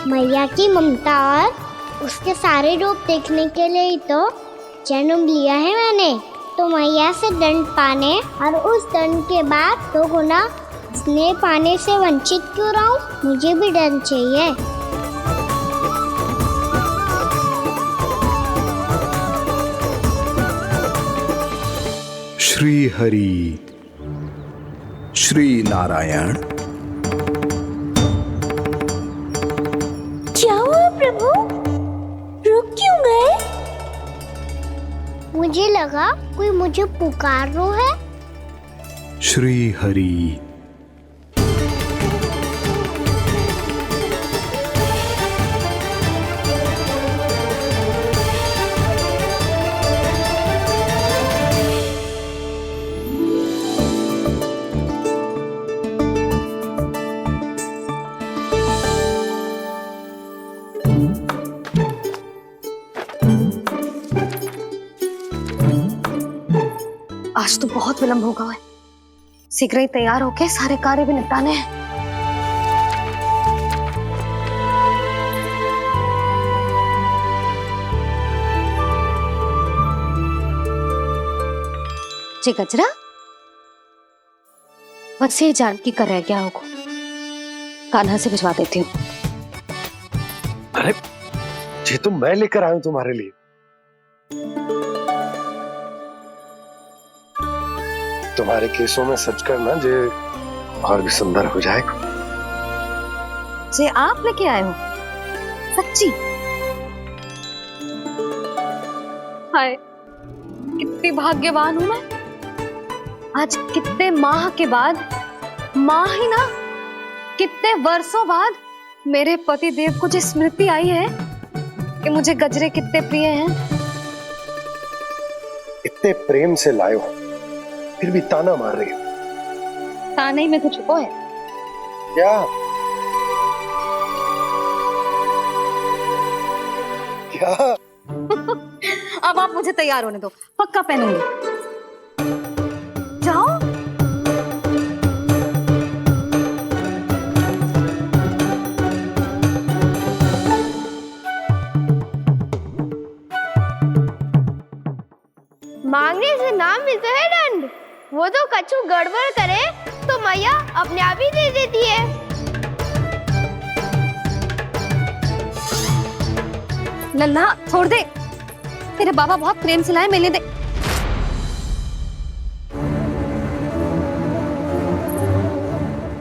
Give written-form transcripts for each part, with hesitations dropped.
मैया की ममता और उसके सारे रूप देखने के लिए ही तो जन्म लिया है मैंने। तो मैया से दंड पाने और उस दंड के बाद 2 गुना स्नेह पाने से वंचित क्यों रहूं? मुझे भी दंड चाहिए। श्री हरि श्री नारायण। क्या हुआ प्रभु? रुक क्यों गए? मुझे लगा कोई मुझे पुकार रहा है। श्री हरि। आज तो बहुत विलंब होगा है। शीघ्र ही तैयार होके सारे कार्य भी निपटाने हैं। जे गजरा बस ये जान की कर रह गया होगा, कान्हा से भिजवा देती हूँ। अरे ये तो मैं लेकर आया हूं तुम्हारे लिए। तुम्हारे केसों में सच करना जे और भी सुंदर हो जाएगा। जे आप लेके आए हो सच्ची? हाय कितनी भाग्यवान हूं मैं। आज कितने माह के बाद, माह ही ना कितने वर्षों बाद मेरे पति देव को जो स्मृति आई है कि मुझे गजरे कितने प्रिय हैं। इतने प्रेम से लाए हो फिर भी ताना मार रही हो। ताने में कुछ छुपो है क्या? क्या? अब आप मुझे तैयार होने दो, पक्का पहनूंगी। जाओ। मांगने से नाम मिलता है दंड। वो तो कछु गड़बड़ करे तो मैया अपने आप ही दे देती है। नन्हा छोड़ दे, तेरे बाबा बहुत प्रेम से लाए, मिलने दे।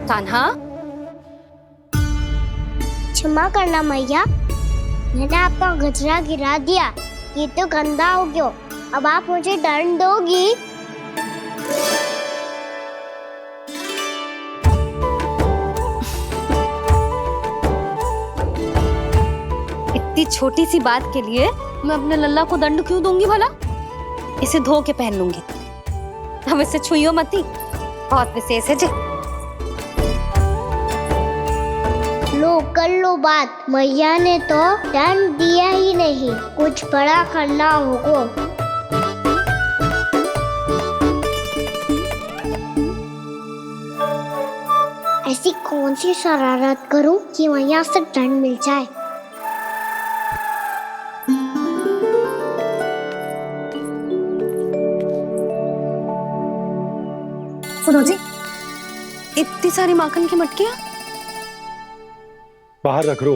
कान्हा क्षमा करना मैया, मैंने आपका गजरा गिरा दिया। ये तो गंदा हो गया। अब आप मुझे दंड दोगी? इतनी छोटी सी बात के लिए मैं अपने लल्ला को दंड क्यों दूंगी भला? इसे धो के पहन लूंगी। हम इसे छुइयो मती, बहुत विशेष है जे। लो कर लो बात। मैया ने तो दंड दिया ही नहीं, कुछ बड़ा करना होगा। ऐसी कौन सी शरारत करूं कि मैया से दंड मिल जाए? सुनो जी, इतनी सारी माखन की मटकियां बाहर रख रो,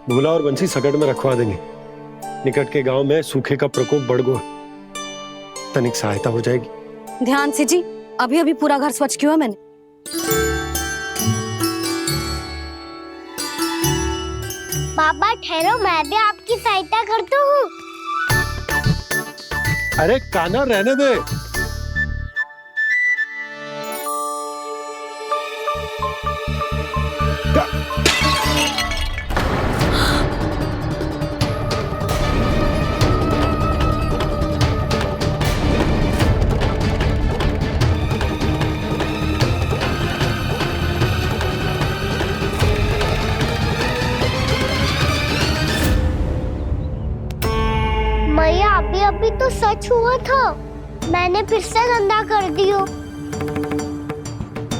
भूला और बंसी सकट में रखवा देंगे। निकट के गांव में सूखे का प्रकोप बढ़ गया, तनिक सहायता हो जाएगी। ध्यान से जी, अभी अभी पूरा घर स्वच्छ किया मैंने। बाबा ठहरो, मैं भी आपकी सहायता करता हूँ। अरे कान्हा रहने दे। मैया अभी तो सच हुआ था, मैंने फिर से गंदा कर दियो।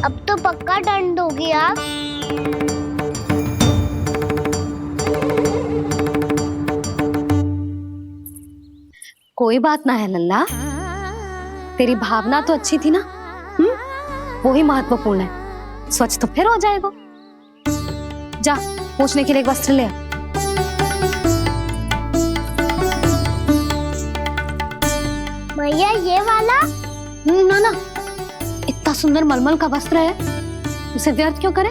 अब तो पक्का दंड दोगी आप। कोई बात ना है लल्ला, तेरी भावना तो अच्छी थी ना, वही महत्वपूर्ण है। स्वच्छ तो फिर हो जाएगा। जा पोंछने के लिए एक वस्त्र ले आ। भैया ये वाला? ना ना, इतना सुंदर मलमल का वस्त्र है, उसे व्यर्थ क्यों करे?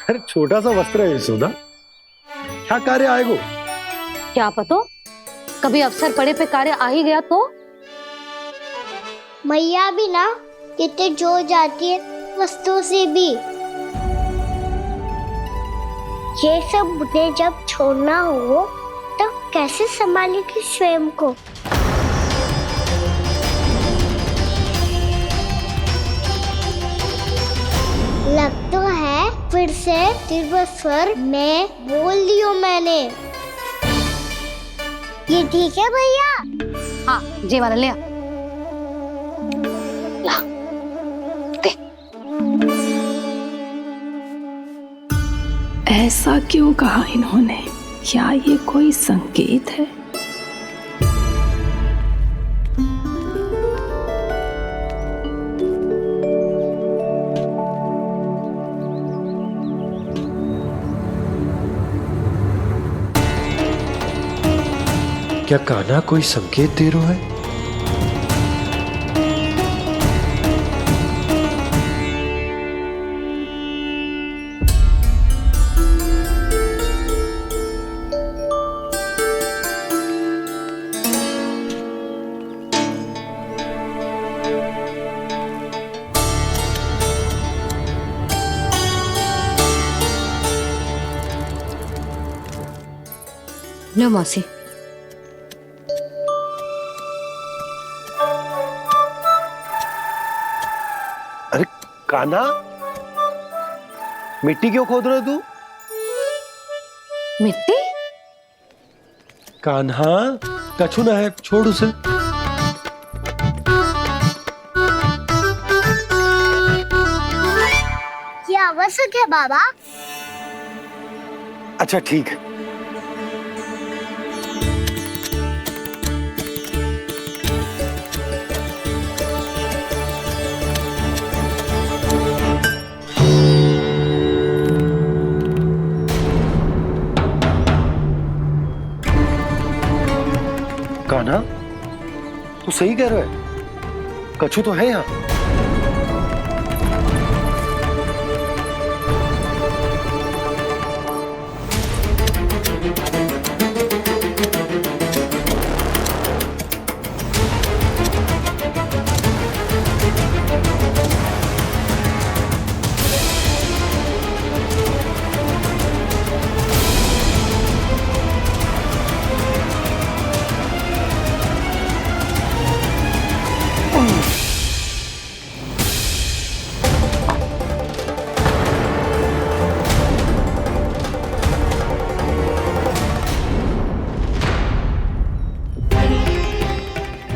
अरे छोटा सा वस्त्र है यशोदा, क्या कार्य आएगो? क्या पता, कभी अवसर पड़े पे कार्य आ ही गया तो। मैया भी ना कितने जोर जाती है वस्तुओं से भी। ये सब मुझे जब छोड़ना हो तो कैसे संभालेगी स्वयं को? लग तो है फिर से तिरस्वर में बोल दियो मैंने। ये ठीक है भैया? हाँ, जे वाला ले आ। ला, दे। ऐसा क्यों कहा इन्होंने? क्या ये कोई संकेत है? क्या कान्हा कोई संकेत दे रहा है? लो मौसी। अरे कान्हा, मिट्टी क्यों खोद रहे तू? मिट्टी? कान्हा, कछु ना है, छोड़ उसे। ये आवश्यक है बाबा। अच्छा ठीक है। कान्हा, तू सही कह रहा है, कछु तो है यहाँ।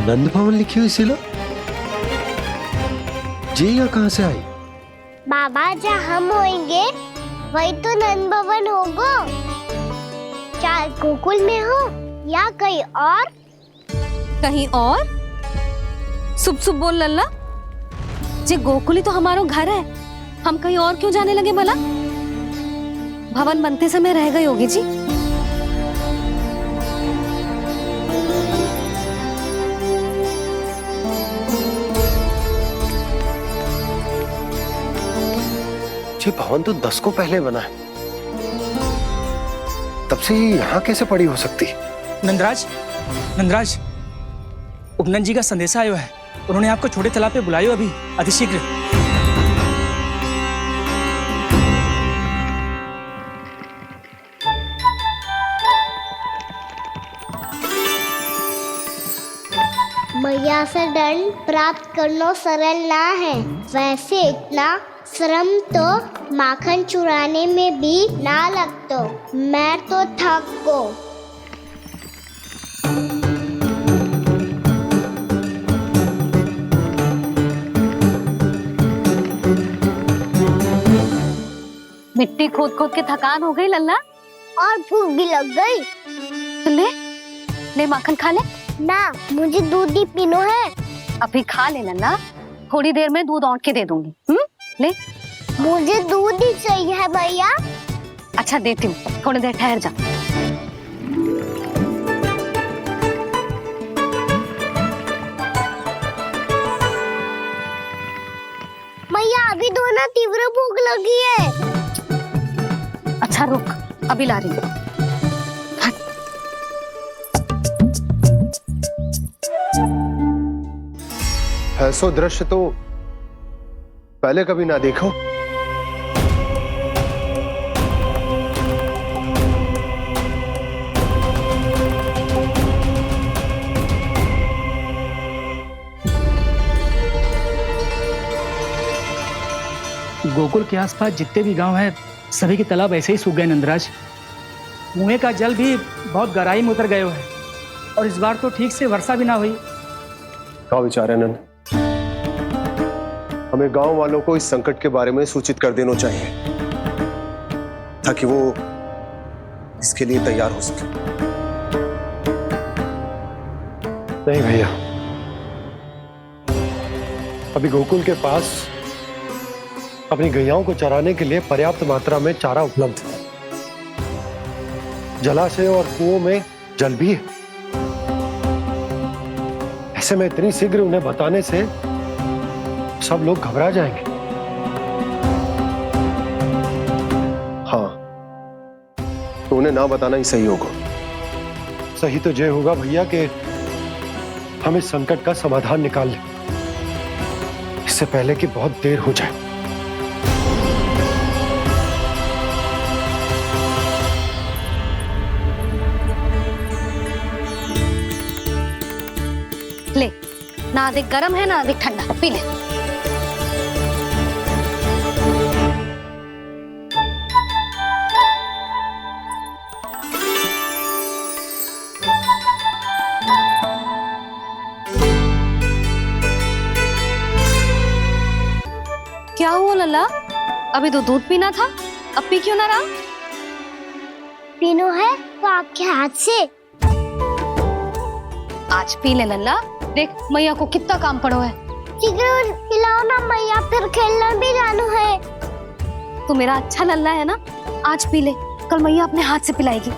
नंद भवन लिखी हुई सिला, जी यहाँ कहाँ से आई? बाबा जहाँ हम होंगे वही तो नंद भवन होगा। चाहे गोकुल में हो या कहीं और। कहीं और? सुब सुब बोल लल्ला, जे गोकुली तो हमारो घर है, हम कहीं और क्यों जाने लगे भला? भवन बनते समय रह गए योगी जी। ये भवन तो 10 को पहले बना है, तब से ये यहाँ कैसे पड़ी हो सकती? नंदराज, नंदराज, उपनंद जी का संदेशा आयो है। उन्होंने आपको छोटे तालाब पे बुलायो अभी, अतिशीघ्र। मैया से दंड प्राप्त करना सरल ना है। वैसे इतना श्रम तो माखन चुराने में भी ना लगतो। मैं तो थक को। मिट्टी खोद खोद के थकान हो गई लल्ला, और भूख भी लग गई। तो ले ले माखन खा ले। ना, मुझे दूध ही पीनो है। अभी खा ले नन्ना, थोड़ी देर में दूध औंट के दे दूंगी। ले। मुझे दूध ही चाहिए है भैया। अच्छा देती हूँ, थोड़ी देर ठहर जा। भैया अभी तो ना तीव्र भूख लगी है। अच्छा रुक, अभी ला रही हूँ। ऐसो दृश्य तो पहले कभी ना देखो। गोकुल के आसपास जितने भी गांव हैं, सभी के तालाब ऐसे ही सूख गए नंदराज। कुएं का जल भी बहुत गहराई में उतर गए हुए हैं और इस बार तो ठीक से वर्षा भी ना हुई। क्या विचार है नंद? हमें गांव वालों को इस संकट के बारे में सूचित कर देना चाहिए ताकि वो इसके लिए तैयार हो सके। नहीं भैया, अभी गोकुल के पास अपनी गैयाओं को चराने के लिए पर्याप्त मात्रा में चारा उपलब्ध है। जलाशय और कुओं में जल भी है। ऐसे में इतनी शीघ्र उन्हें बताने से सब लोग घबरा जाएंगे। हाँ, तो उन्हें ना बताना ही सही होगा। सही तो ये होगा भैया कि हम इस संकट का समाधान निकाल लें, इससे पहले कि बहुत देर हो जाए। ले, ना अधिक गर्म है ना अधिक ठंडा, पी ले। क्या हुआ लल्ला? अभी तो दूध पीना था, अब पी क्यों ना रहा? पीनो है तो आपके हाथ से। आज पी ले लल्ला, देख मैया को कितना काम पड़ो है। शीघ्र पिलाओ ना मैया, फिर खेलने भी जाना है। तू मेरा अच्छा लल्ला है ना, आज पी ले, कल मैया अपने हाथ से पिलाएगी।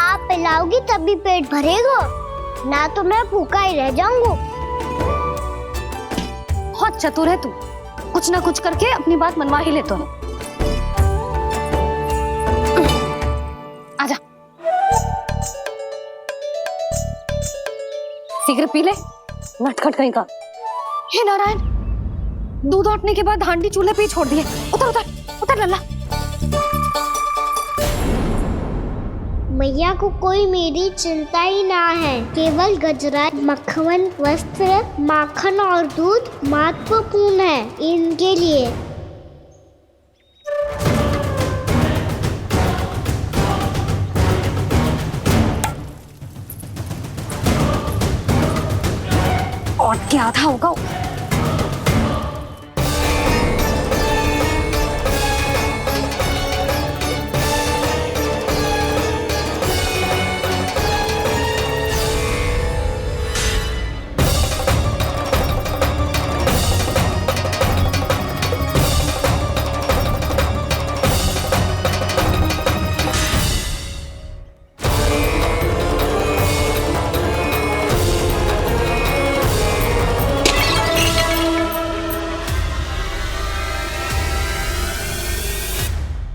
आप पिलाओगी तभी पेट भरेगा, ना तो मैं भूखा ही रह जाऊंगा। बहुत चतुर है तू, कुछ ना कुछ करके अपनी बात मनवा ही लेता है। आजा, शीघ्र पी ले, नटखट कहीं का। हे नारायण, दूध औटने के बाद हांडी चूल्हे पे ही छोड़ दिए। उतर उतर उतर लल्ला। मैया को कोई मेरी चिंता ही ना है। केवल गजरा, मक्खन, वस्त्र, माखन और दूध महत्वपूर्ण है इनके लिए। और क्या था होगा?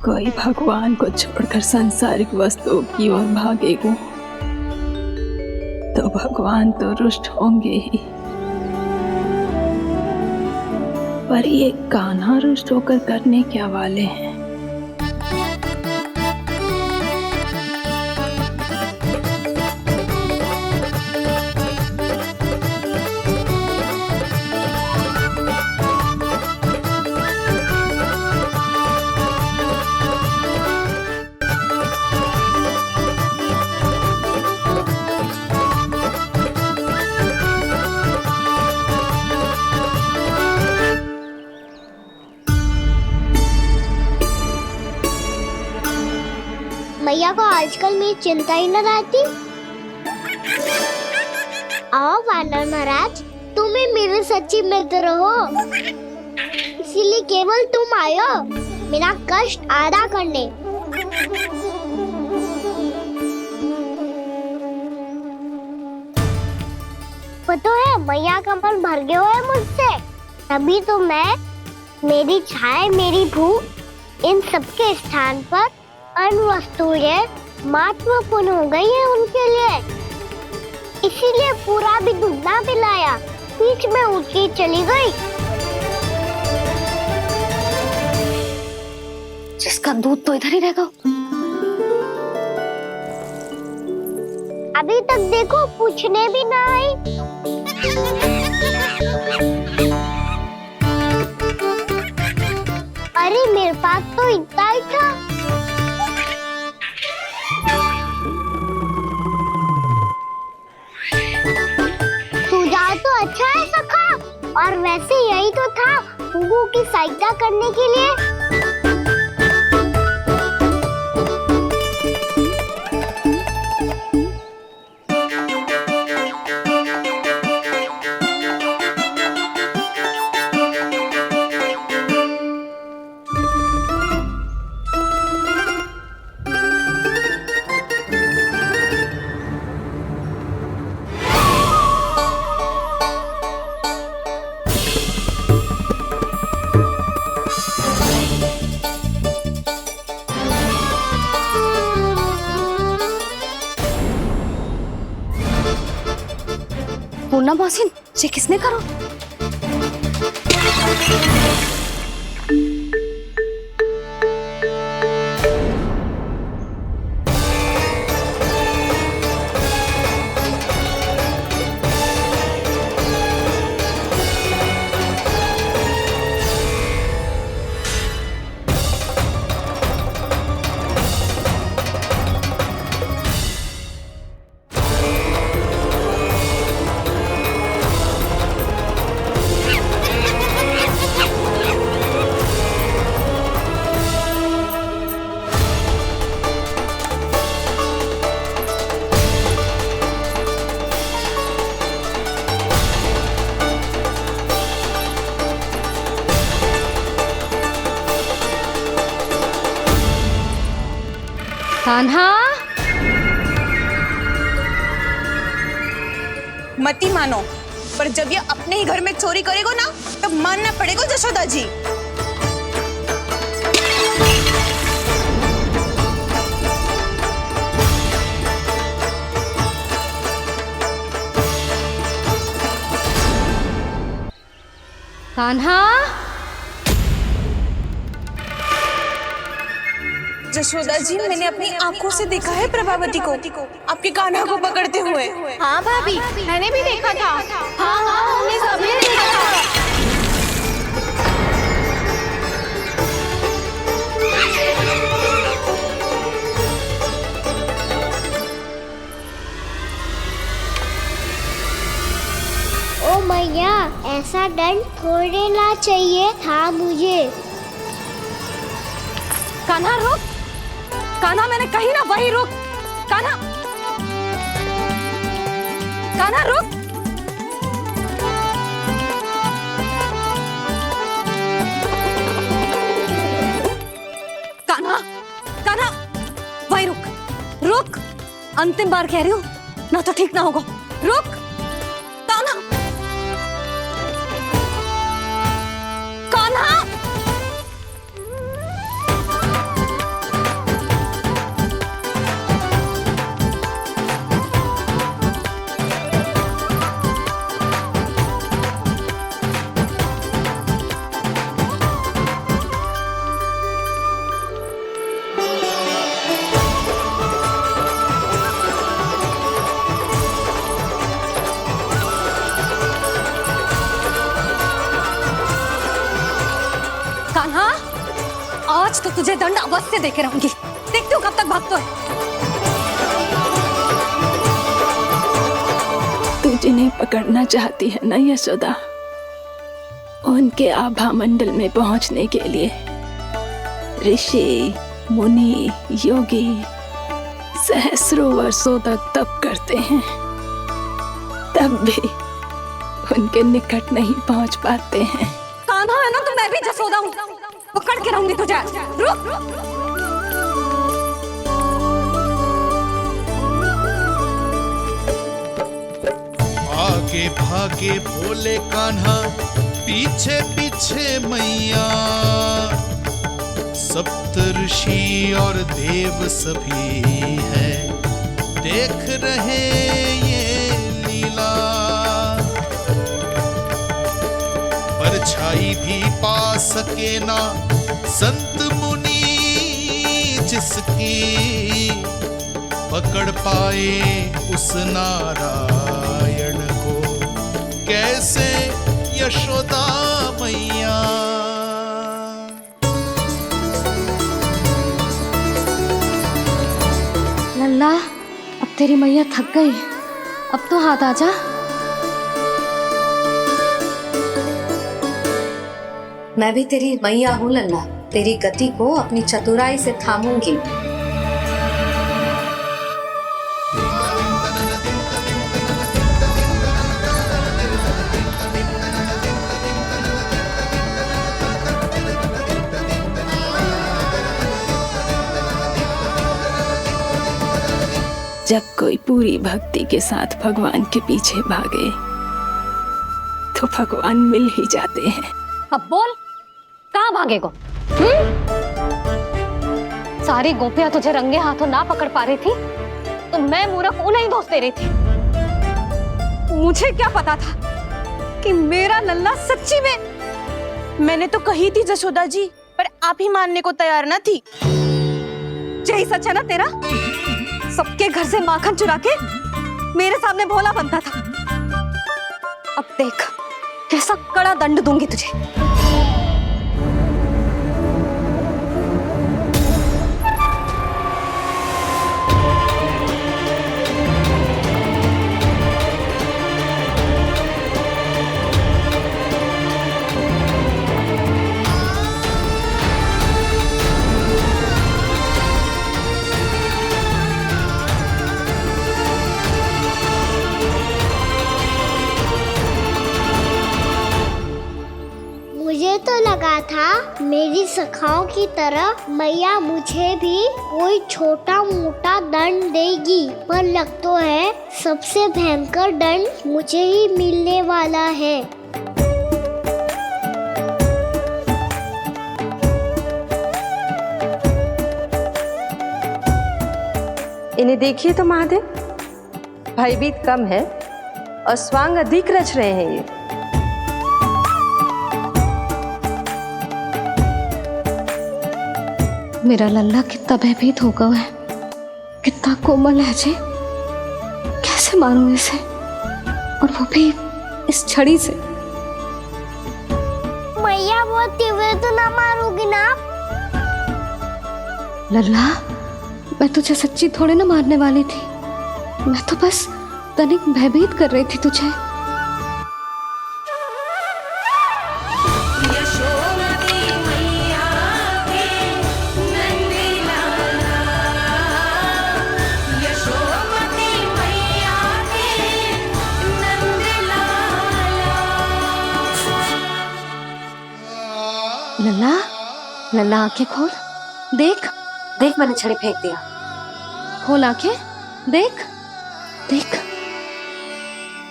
कोई भगवान को छोड़कर सांसारिक वस्तुओं की ओर भागेगा तो भगवान तो रुष्ट होंगे ही, पर ये कान्हा रुष्ट होकर करने क्या वाले हैं? मैया को आजकल मेरी चिंता ही न रहती। आओ वानर महाराज, तुम ही मेरे सच्ची मित्र हो, इसीलिए केवल तुम आयो मेरा कष्ट आधा करने। पता है मैया का मन भर गया है मुझसे, तभी तो मैं, मेरी छाया, मेरी भूख, इन सबके स्थान पर अन्य वस्तुएं महत्वपूर्ण हो गई है उनके लिए, इसीलिए पूरा भी दूध ना पिलाया, बीच में उठ के चली गई। जिसका दूध तो इधर ही रहेगा। अभी तक देखो पूछने भी ना आई। अरे मेरे पास तो इतना ही था। सुझाव तो अच्छा है सखा, और वैसे यही तो था गुगु की सहायता करने के लिए। पूर्णा मौसी, ये किसने करो? कान्हा, मती मानो, पर जब ये अपने ही घर में चोरी करेगा ना, तब मानना पड़ेगा जशोदा जी। कान्हा, जशोदा जी, मैंने अपनी आंखों से देखा है प्रभावती को आपके कान्हा को पकड़ते हुए। हाँ भाभी, मैंने भी देखा था। हाँ हाँ, हमने सबने देखा था। ओ मैया, ऐसा दंड थोड़े ना चाहिए था मुझे। कान्हा रुक, कान्हा, मैंने कही ना वही रुक। कान्हा, कान्हा रुक। कान्हा, कान्हा, वही रुक, रुक। अंतिम बार कह रही हूँ, ना तो ठीक ना होगा। रुक कान्हा, कान्हा। कान्हा, आज तो तुझे दंड अवश्य देके रहूंगी। देखती हूँ कब तक भागता है। तू जिन्हें पकड़ना चाहती है ना यशोदा, उनके आभा मंडल में पहुंचने के लिए ऋषि, मुनि, योगी सहस्रों वर्षों तक तप करते हैं। तब भी उनके निकट नहीं पहुंच पाते हैं। कान्हा है ना तो मैं भी जसोदा हूँ, पकड़ के रहूंगी तुझे। रुक। आगे भागे भोले कान्हा, पीछे पीछे मैया, सप्तऋषि और देव सभी है देख रहे ये लीला। परछाई भी पा सके ना संत मुनि जिसकी, पकड़ पाए उस नारायण को कैसे यशोदा मैया। लल्ला, अब तेरी मैया थक गई, अब तो हाथ आजा। मैं भी तेरी मैया हूँ लल्ला, तेरी गति को अपनी चतुराई से थामूंगी। जब कोई पूरी भक्ति के साथ भगवान के पीछे भागे तो भगवान मिल ही जाते हैं। अब बोल, कहाँ भागेगा? सारी गोपियां तुझे रंगे हाथों ना पकड़ पा रही थी तो मैं मूर्ख उन्हें ही दोष दे रही थी। मुझे क्या पता था कि मेरा लल्ला सच्ची में। मैंने तो कही थी जसोदा जी, पर आप ही मानने को तैयार ना थी। यही सच है ना तेरा? सबके घर से माखन चुरा के मेरे सामने भोला बनता था। अब देख कैसा कड़ा दंड दूंगी तुझे। मुझे तो लगा था मेरी सखाओं की तरह मैया मुझे भी कोई छोटा मोटा दंड देगी, पर लग तो है सबसे भयंकर दंड मुझे ही मिलने वाला है। इन्हें देखिए तो महादेव, भयभीत कम है और स्वांग अधिक रच रहे हैं ये। मेरा लल्ला कितना भयभीत होगा है, कितना कोमल है जी। कैसे मारूं इसे, और वो भी इस छड़ी से। मैया बहुत तीव्र तो ना मारोगी ना? लल्ला, मैं तुझे सच्ची थोड़े ना मारने वाली थी, मैं तो बस तनिक भयभीत कर रही थी तुझे। लल्ला, लल्ला आंखें खोल, देख देख मैंने छड़ी फेंक दिया। खोल आंखें, देख देख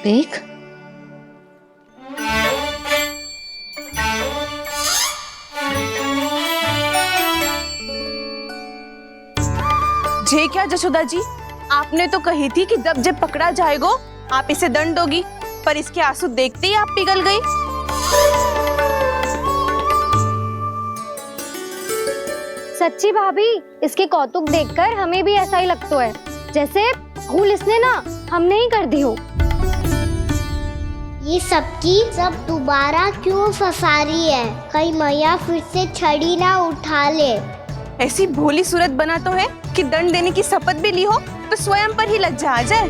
देख। जे क्या जसोदा जी, आपने तो कही थी कि जब जब पकड़ा जाएगा आप इसे दंड दोगी, पर इसके आंसू देखते ही आप पिघल गई। सच्ची भाभी, इसके कौतुक देखकर हमें भी ऐसा ही लगता है जैसे भूल इसने ना हमने ही कर दी हो। ये सबकी सब दोबारा क्यों फंसा रही है? कहीं मैया फिर से छड़ी ना उठा ले। ऐसी भोली सूरत बना तो है कि दंड देने की शपथ भी ली हो तो स्वयं पर ही लज्जा आ जाए।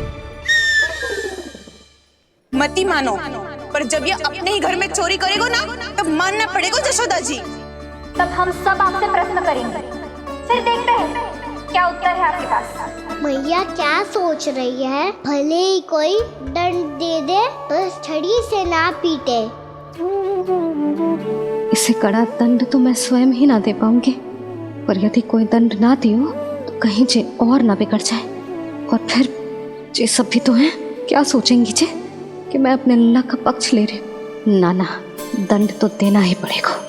मती मानो, पर जब ये अपने ही घर में चोरी करेगा ना तब मानना पड़ेगा जसोदा जी। तब हम सब आपसे प्रश्न करेंगे, फिर देखते हैं क्या उत्तर है आपके पास? मैया क्या सोच रही है? भले ही कोई दंड दे दे, बस छड़ी से ना पीटे। इसे कड़ा दंड तो मैं स्वयं ही ना दे पाऊंगी, पर यदि कोई दंड ना दियो तो कहीं जे और ना बिगड़ जाए, और फिर जे सब भी तो हैं, क्या सोचेंगी जे कि मैं अपने अल्लाह का पक्ष ले रही। ना ना, दंड तो देना ही पड़ेगा।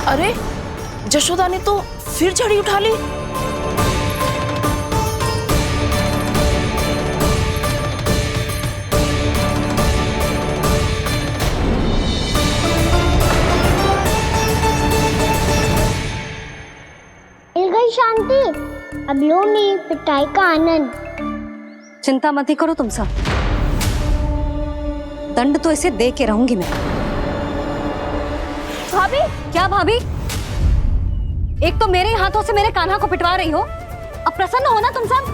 अरे जशोदा ने तो फिर छड़ी उठा ली। मिल गई शांति। अब लो मेरी पिटाई का आनंद। चिंता मत ही करो तुम सब, दंड तो इसे दे के रहूंगी मैं। भाभी, क्या भाभी? एक तो मेरे हाथों से मेरे कान्हा को पिटवा रही हो, अब प्रसन्न हो ना तुम सब?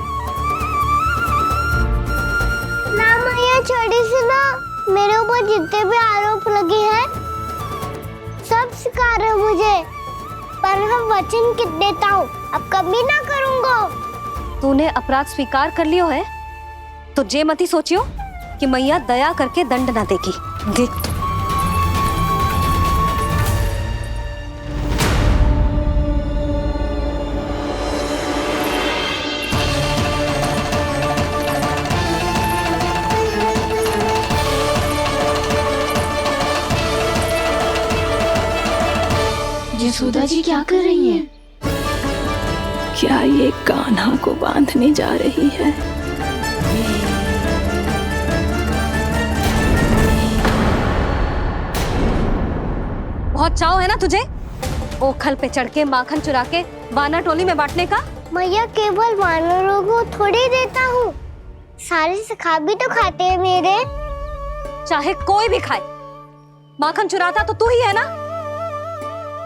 ना मैया, छड़ी से ना मेरे ऊपर जितने भी आरोप लगे हैं सब स्वीकार है मुझे, पर मैं वचन कित देता हूँ, अब कभी ना करूँगा। तूने अपराध स्वीकार कर लियो है तो जे मत ही सोचियो कि मैया दया करके दंड ना देगी। देख यशोदा जी क्या कर रही हैं? क्या ये कान्हा को बांधने जा रही है? बहुत चाव है ना तुझे ओखल पे चढ़ के माखन चुरा के वानर टोली में बांटने का? मैया, केवल वानरों को थोड़ी देता हूँ, सारे सखा भी तो खाते हैं मेरे। चाहे कोई भी खाए, माखन चुराता तो तू ही है ना।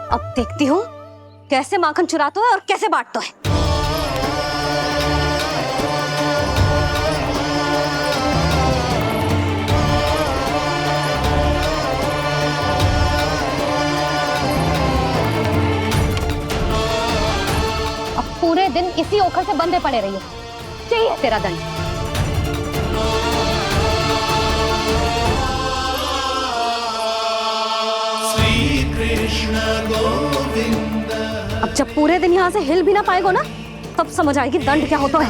अब देखती हूँ कैसे माखन चुराता है और कैसे बांटता है। अब पूरे दिन इसी ओखल से बंधे पड़े रहिए, चाहिए तेरा दंड। अब जब पूरे दिन यहाँ से हिल भी ना पाएगो ना, तब समझ आएगी दंड क्या होता है।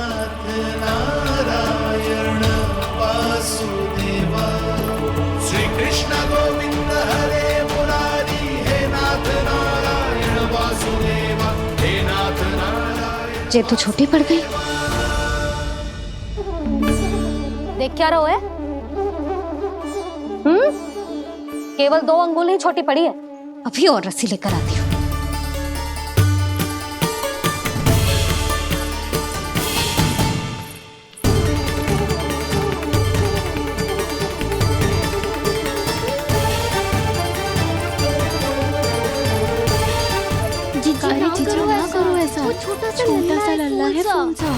श्री कृष्ण गोविंद हरे मुरारी, हे नाथ नारायण वासुदेव, हे नाथ नारायण। जे तो छोटी पड़ गई। देख क्या रहो है? केवल 2 अंगुल ही छोटी पड़ी है, अभी और रस्सी लेकर आती हूँ। जीजू ना करो ऐसा, छोटा सा लल्ला है कौन सा?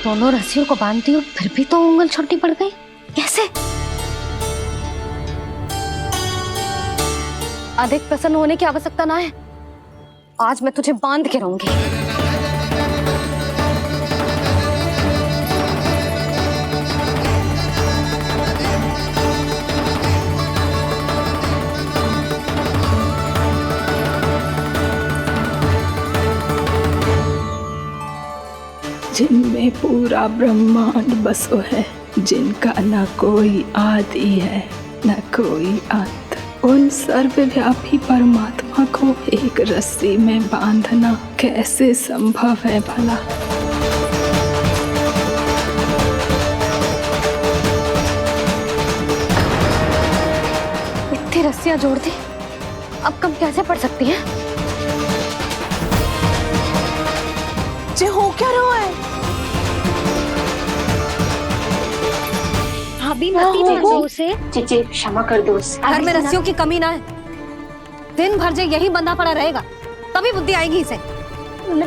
दोनों रस्सियों को बांधती हूँ, फिर भी तो उंगल छोटी पड़ गई। कैसे? अधिक प्रसन्न होने की आवश्यकता ना है, आज मैं तुझे बांध के रहूंगी। जिनमें पूरा ब्रह्मांड बसो है, जिनका न कोई आदि है न कोई अंत, उन सर्वव्यापी परमात्मा को एक रस्सी में बांधना कैसे संभव है भला? इतनी रस्सियां जोड़ दी, अब कम कैसे पड़ सकती हैं? जे हो क्या रहा है? भाभी मती भेजो उसे। जी क्षमा कर दो उसे। घर में रस्सियों की कमी ना है। दिन भर जे यही बंधा पड़ा रहेगा तभी बुद्धि आएगी इसे।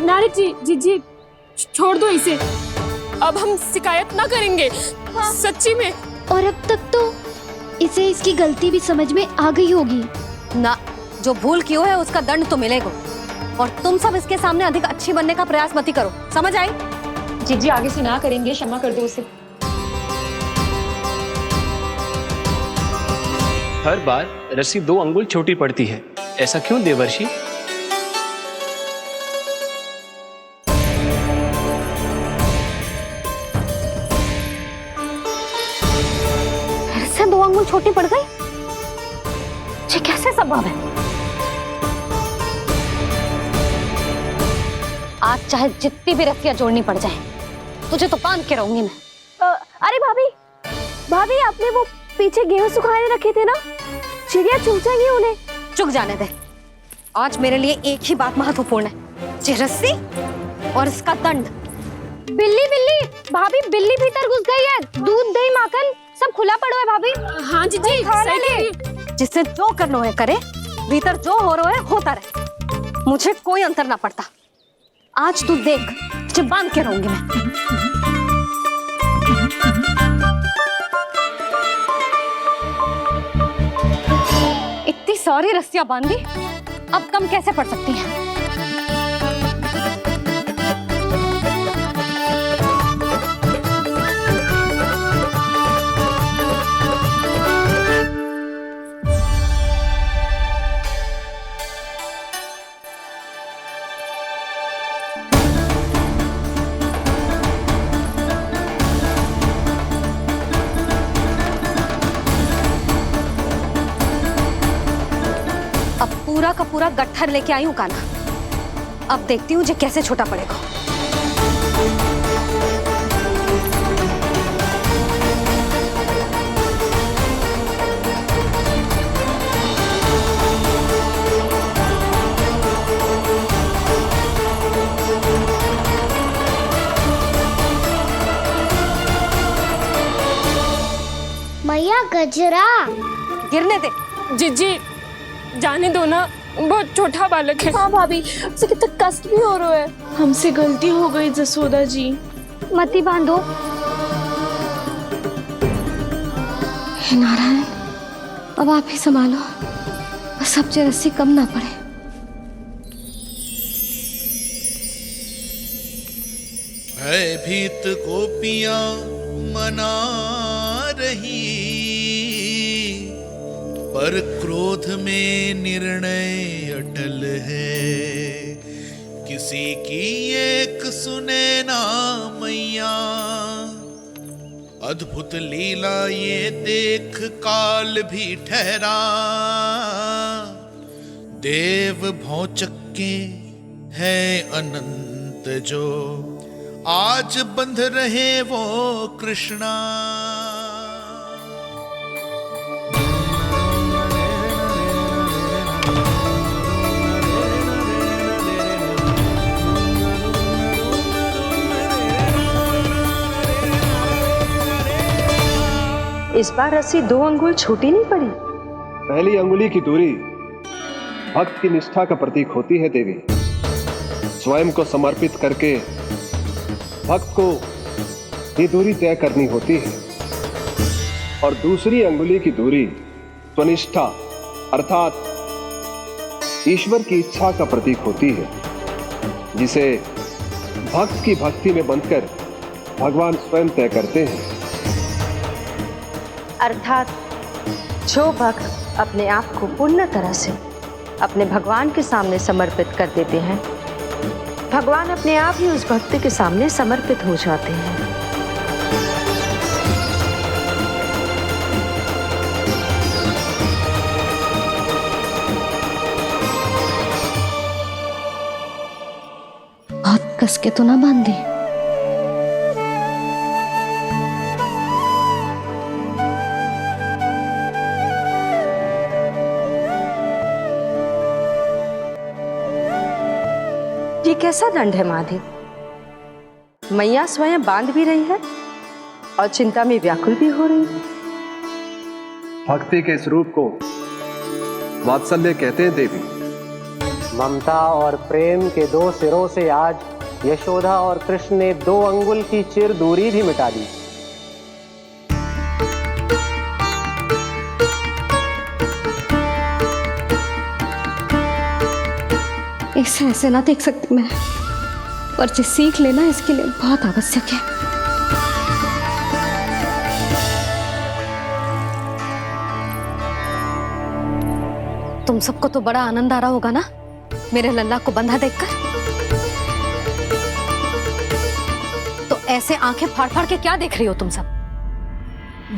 नारी जी छोड़ दो इसे। अब हम शिकायत ना करेंगे। सच्ची में। और अब तक तो इसे इसकी गलती भी समझ में आ गई होगी ना। जो भूल की हो है उसका दंड तो मिलेगा। और तुम सब इसके सामने अधिक अच्छी बनने का प्रयास मत करो, समझ आई? जी आगे से ना करेंगे, क्षमा कर दो उसे। हर बार रस्सी 2 अंगुल छोटी पड़ती है, ऐसा क्यों देवर्षि? फिर से 2 अंगुल छोटी पड़ गई? ये कैसे संभव है? आज चाहे जितनी भी रस्सियां जोड़नी पड़ जाए, तुझे तो बांध के रहूंगी मैं। अरे भाभी आपने वो पीछे गेहूं सुखाने रखे थे ना, चिड़िया चुग जाएंगी उन्हें। चुक जाने दे। आज मेरे लिए एक ही बात महत्वपूर्ण है, ये रस्सी और इसका दंड। बिल्ली भाभी, बिल्ली भीतर घुस गई है। दूध दही माखन सब खुला पड़ा है भाभी। हाँ जी सही कह रही है। जिससे जो करना है करे, भीतर जो हो रहा है होता रहे, मुझे कोई अंतर ना पड़ता। आज तू देख, तुझे बांध के रहूंगी मैं। इतनी सारी रस्सियां बांधी, अब कम कैसे पड़ सकती हैं? पूरा का पूरा गट्ठर लेके आई हूँ कान्हा। अब देखती हूँ जे कैसे छोटा पड़ेगा। मैया गजरा गिरने दे। जी जाने दो ना, बहुत छोटा बालक है। हाँ भाभी, उसे कितना कष्ट भी हो रहा है। हमसे गलती हो गई जसोदा जी। मती बांधो। हे नारायण, अब आप ही संभालो, बस अब जे रस्सी कम ना पड़े। भयभीत गोपियां मना रही, पर क्रोध में निर्णय अटल है। किसी की एक सुने ना मैया, अद्भुत लीला ये देख काल भी ठहरा। देव भौचक्के है अनंत जो, आज बंध रहे वो कृष्णा। इस बार रस्सी 2 अंगुल छोटी नहीं पड़ी। पहली अंगुली की दूरी भक्त की निष्ठा का प्रतीक होती है देवी। स्वयं को समर्पित करके भक्त को ये दूरी तय करनी होती है। और दूसरी अंगुली की दूरी स्वनिष्ठा अर्थात ईश्वर की इच्छा का प्रतीक होती है, जिसे भक्त की भक्ति में बंधकर भगवान स्वयं तय करते हैं। अर्थात जो भक्त अपने आप को पूर्ण तरह से अपने भगवान के सामने समर्पित कर देते हैं, भगवान अपने आप ही उस भक्त के सामने समर्पित हो जाते हैं। बहुत कस के तो ना बांधी। ये कैसा दंड है माधे? मैया स्वयं बांध भी रही है और चिंता में व्याकुल भी हो रही है। भक्ति के इस रूप को वात्सल्य कहते हैं देवी। ममता और प्रेम के दो सिरों से आज यशोदा और कृष्ण ने 2 अंगुल की चिर दूरी भी मिटा दी। इसे ऐसे ना देख सकती मैं, पर जो सीख लेना इसके लिए बहुत आवश्यक है। तुम सबको तो बड़ा आनंद आ रहा होगा ना मेरे लल्ला को बंधा देखकर। तो ऐसे आंखें फाड़ फाड़ के क्या देख रही हो तुम सब?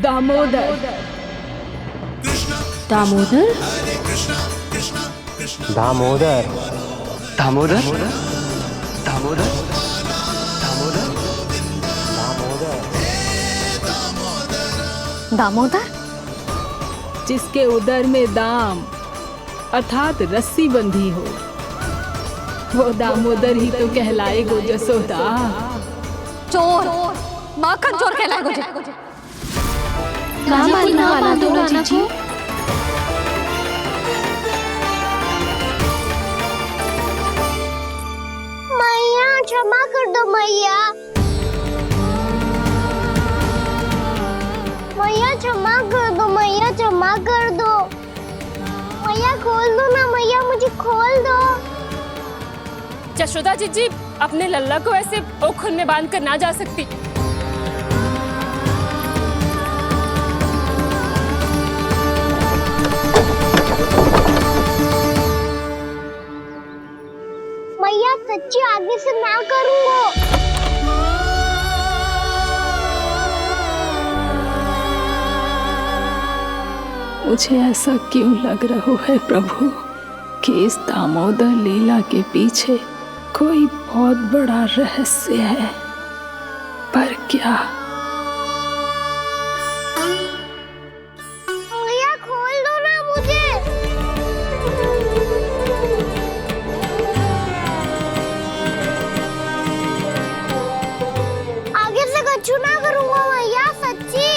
दामोदर दामोदर दामोदर दामोदर दामोदर दामोदर, जिसके उदर में दाम अर्थात रस्सी बंधी हो, वो दामोदर ही तो कहलाएगो जसोदा। चोर, माखन चोर कहलाएगो जी। कहाँ मारना वाला तो राना को? मैया क्षमा कर दो मैया। मैया क्षमा कर दो, मैया क्षमा कर दो। मैया खोल दो ना मैया, मुझे खोल दो। यशोदा जी अपने लल्ला को ऐसे ओखल में बांध कर ना जा सकती। मैया सच्ची आगे से ना करूंगा। मुझे ऐसा क्यों लग रहा है प्रभु कि इस दामोदर लीला के पीछे कोई बहुत बड़ा रहस्य है, पर क्या? मैया खोल दो ना मुझे। आगे से कछु ना करूंगा मैया, सच्ची।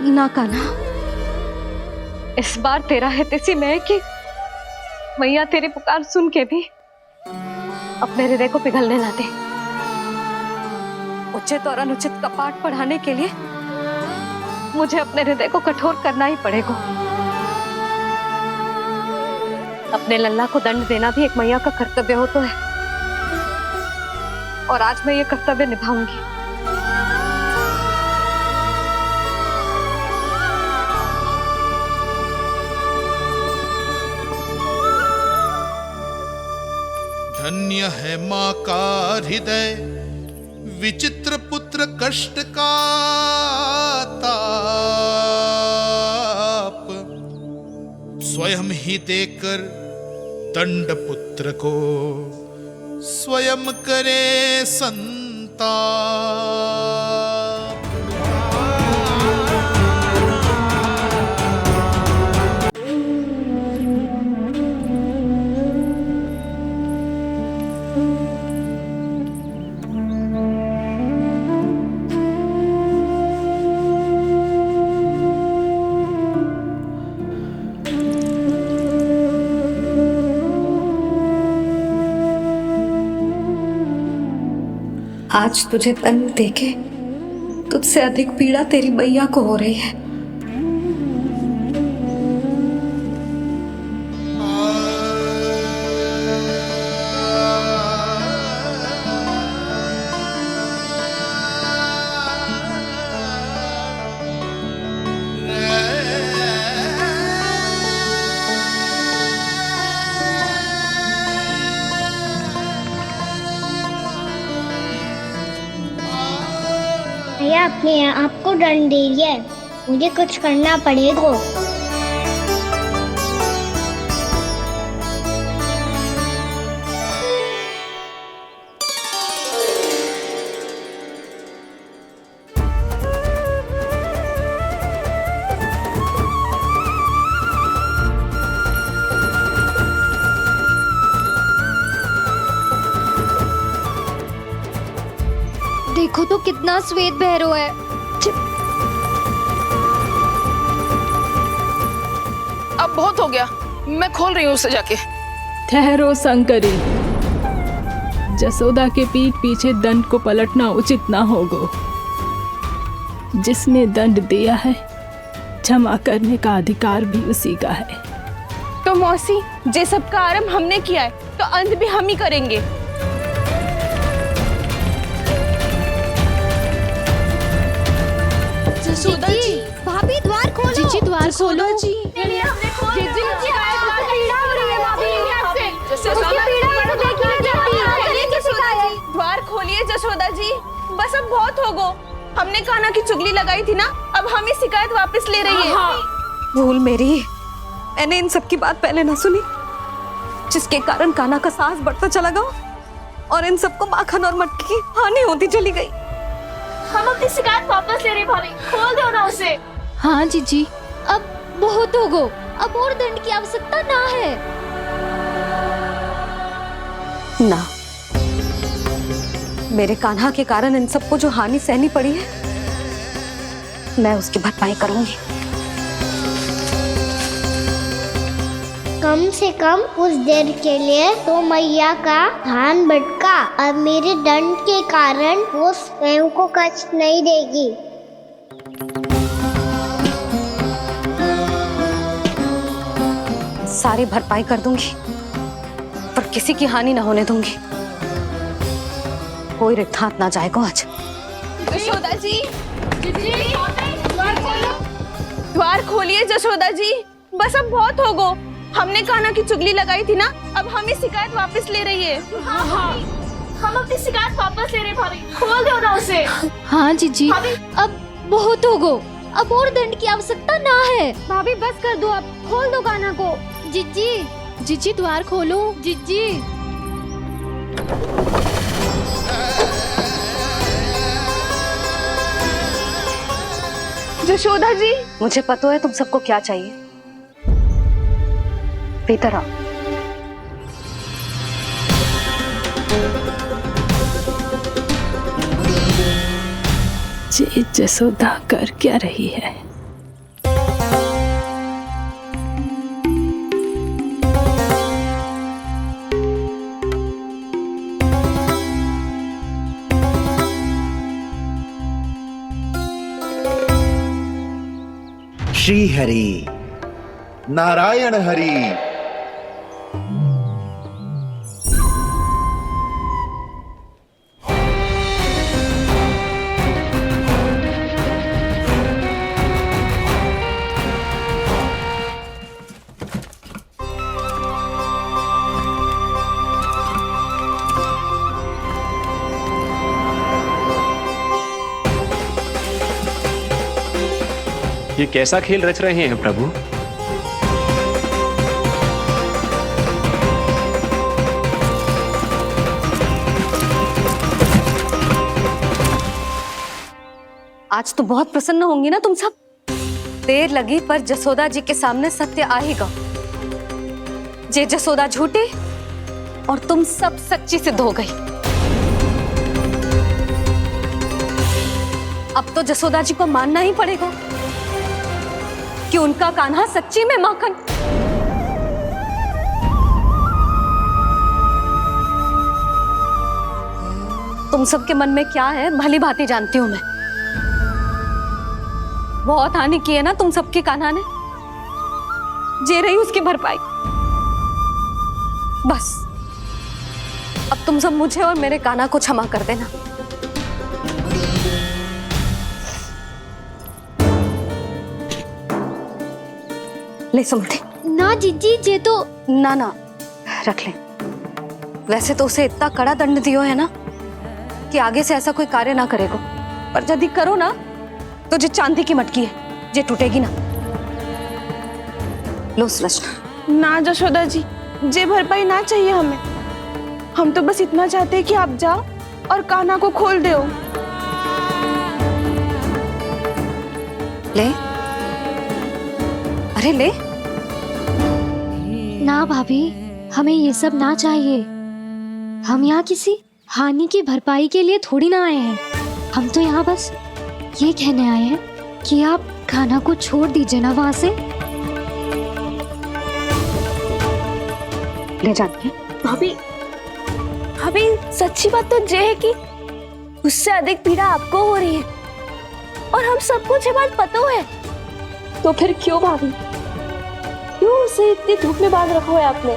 ना कान्हा, इस बार तेरा है तेसी मैं कि मैया तेरी पुकार सुन के भी अपने हृदय को पिघलने ना दे। उचित और अनुचित का पाठ पढ़ाने के लिए मुझे अपने हृदय को कठोर करना ही पड़ेगा। अपने लल्ला को दंड देना भी एक मैया का कर्तव्य हो तो है, और आज मैं ये कर्तव्य निभाऊंगी। धन्य है माँ का हृदय, विचित्र पुत्र कष्ट का ताप, स्वयं ही देकर दंड पुत्र को स्वयं करे संताप। आज तुझे दंड देके तुझसे अधिक पीड़ा तेरी मैया को हो रही है। मैया अपने आप को दंड दे रही है, मुझे कुछ करना पड़ेगा। देखो तो कितना श्वेत भैरव है। अब बहुत हो गया, मैं खोल रही हूँ उसे जाके। ठहरो शंकरी, जसोदा के पीठ पीछे दंड को पलटना उचित ना होगा। जिसने दंड दिया है, क्षमा करने का अधिकार भी उसी का है। तो मौसी, जे सब का आरंभ हमने किया है तो अंत भी हम ही करेंगे। जसोदा जी, भाभी द्वार खोलो। जीजी द्वार खोलो। जी द्वार खोलिए जसोदा जी, बस अब बहुत हो गो। हमने कान्हा की चुगली लगाई थी ना, अब हम ही शिकायत वापस ले रही है। भूल मेरी, मैंने इन सब की बात पहले ना सुनी, जिसके कारण कान्हा का साहस बढ़ता चला गया और इन सबको माखन और मटकी की हानि होती चली गई। हम अपनी शिकायत वापस ले रहे भाभी, खोल दो ना उसे। हाँ जीजी, अब बहुत हो गो, अब और दंड की आवश्यकता ना है। ना, मेरे कान्हा के कारण इन सबको जो हानि सहनी पड़ी है, मैं उसकी भरपाई करूंगी। कम से कम उस देर के लिए तो मैया का ध्यान भटका, अब मेरे दंड के कारण वो स्वयं को कष्ट नहीं देगी। सारी भरपाई कर दूंगी, पर किसी की हानि न होने दूंगी। कोई रिक्त हाथ ना जाएगा आज। जशोदा जी, द्वार खोलिए जशोदा जी, बस अब बहुत हो गो। हमने कान्हा की चुगली लगाई थी ना, अब हम ही शिकायत वापस ले रही है। हम अपनी शिकायत वापस ले रहे भाभी, खोल दो ना उसे। हाँ जीजी, अब बहुत हो गो, अब और दंड की आवश्यकता ना है। भाभी बस कर दो, अब खोल दो कान्हा को। जीजी, जीजी द्वार खोलो। जीजी, जशोदा जी, मुझे पता है तुम सबको क्या चाहिए। भीतर आओ। जी जसोदा कर क्या रही है? श्री हरि नारायण हरि। ये कैसा खेल रच रहे हैं प्रभु? आज तो बहुत प्रसन्न होंगी ना तुम सब। देर लगी पर जसोदा जी के सामने सत्य आएगा। जे जसोदा झूठी और तुम सब सच्ची सिद्ध हो गई। अब तो जसोदा जी को मानना ही पड़ेगा कि उनका कान्हा सच्ची में माखन। तुम सबके मन में क्या है भली भांति जानती हूं मैं। बहुत हानि की है ना तुम सबके कान्हा ने, जे रही उसकी भरपाई। बस अब तुम सब मुझे और मेरे कान्हा को क्षमा कर देना। ले सुमते। ना जीजी, जे तो ना ना रख ले। वैसे तो उसे इतना कड़ा दंड दियो है ना कि आगे से ऐसा कोई कार्य ना करेगा, पर यदि करो ना तो जो चांदी की मटकी है जे टूटेगी ना। लो सृष्टि। ना जशोदा जी, जे भरपाई ना चाहिए हमें। हम तो बस इतना चाहते हैं कि आप जाओ और कान्हा को खोल दो। ले, अरे ले। ना भाभी, हमें ये सब ना चाहिए। हम यहाँ किसी हानि की भरपाई के लिए थोड़ी ना आए हैं। हम तो यहाँ बस ये कहने आए हैं कि आप खाना को छोड़ दीजिए ना वहां से। ले जाते हैं। भाभी भाभी सच्ची बात तो ये है कि उससे अधिक पीड़ा आपको हो रही है और हम सबको ये बात पता है। तो फिर क्यों भाभी, क्यों उसे इतनी धूप में बांध रखा है आपने?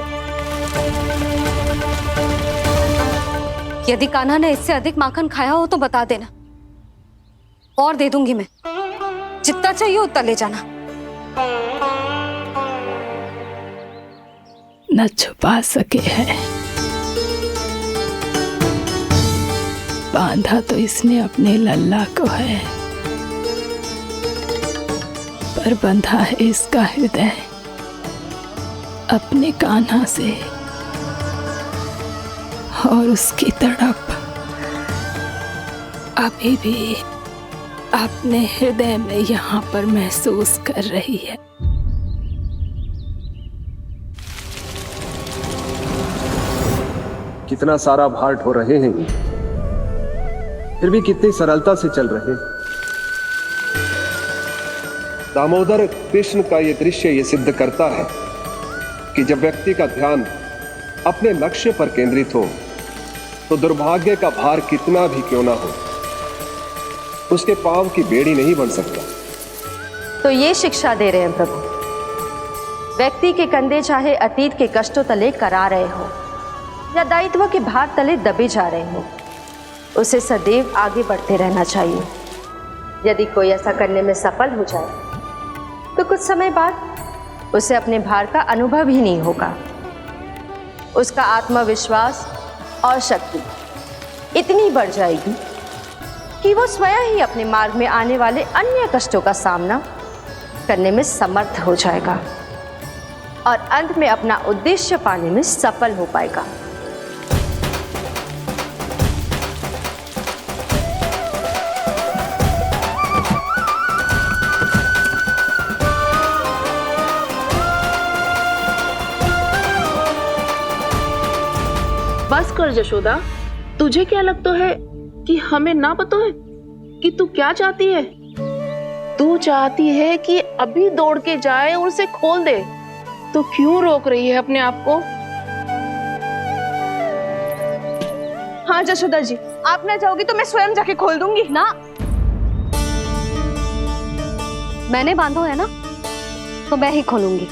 यदि कान्हा ने इससे अधिक माखन खाया हो तो बता देना, और दे दूंगी मैं। जितना चाहिए उतना ले जाना। न छुपा सके हैं, बांधा तो इसने अपने लल्ला को है, पर बंधा है इसका हृदय अपने कान्हा से, और उसकी तड़प अभी भी अपने हृदय में यहाँ पर महसूस कर रही है। कितना सारा भार ढो रहे हैं, फिर भी कितनी सरलता से चल रहे हैं। दामोदर कृष्ण का यह दृश्य ये सिद्ध करता है कि जब व्यक्ति का ध्यान अपने लक्ष्य पर केंद्रित हो तो दुर्भाग्य का भार कितना भी क्यों ना हो, उसके पांव की बेड़ी नहीं बन सकता। तो ये शिक्षा दे रहे हैं प्रभु, व्यक्ति के कंधे चाहे अतीत के कष्टों तले करा रहे हो या दायित्व के भार तले दबे जा रहे हो, उसे सदैव आगे बढ़ते रहना चाहिए। यदि कोई ऐसा करने में सफल हो जाए तो कुछ समय बाद उसे अपने भार का अनुभव ही नहीं होगा। उसका आत्मविश्वास और शक्ति इतनी बढ़ जाएगी कि वो स्वयं ही अपने मार्ग में आने वाले अन्य कष्टों का सामना करने में समर्थ हो जाएगा और अंत में अपना उद्देश्य पाने में सफल हो पाएगा। बस कर यशोदा, तुझे क्या लगता है कि हमें ना पता है कि तू क्या चाहती है? तू चाहती है कि अभी दौड़ के जाए और उसे खोल दे, तो क्यों रोक रही है अपने आप को? हाँ यशोदा जी, आप ना चाहोगी तो मैं स्वयं जाके खोल दूंगी ना। मैंने बांधो है ना, तो मैं ही खोलूंगी।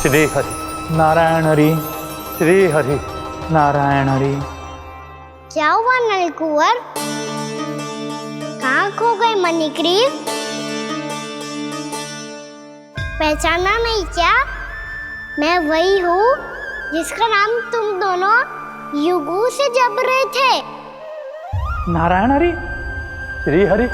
श्री हरि नारायण हरि, श्री हरि नारायण हरि। क्या हुआ नलकुंवर, कहाँ खो गए मणिग्रीव? पहचाना नहीं क्या? मैं वही हूँ जिसका नाम तुम दोनों युगों से जप रहे थे। नारायण हरि, श्री हरि।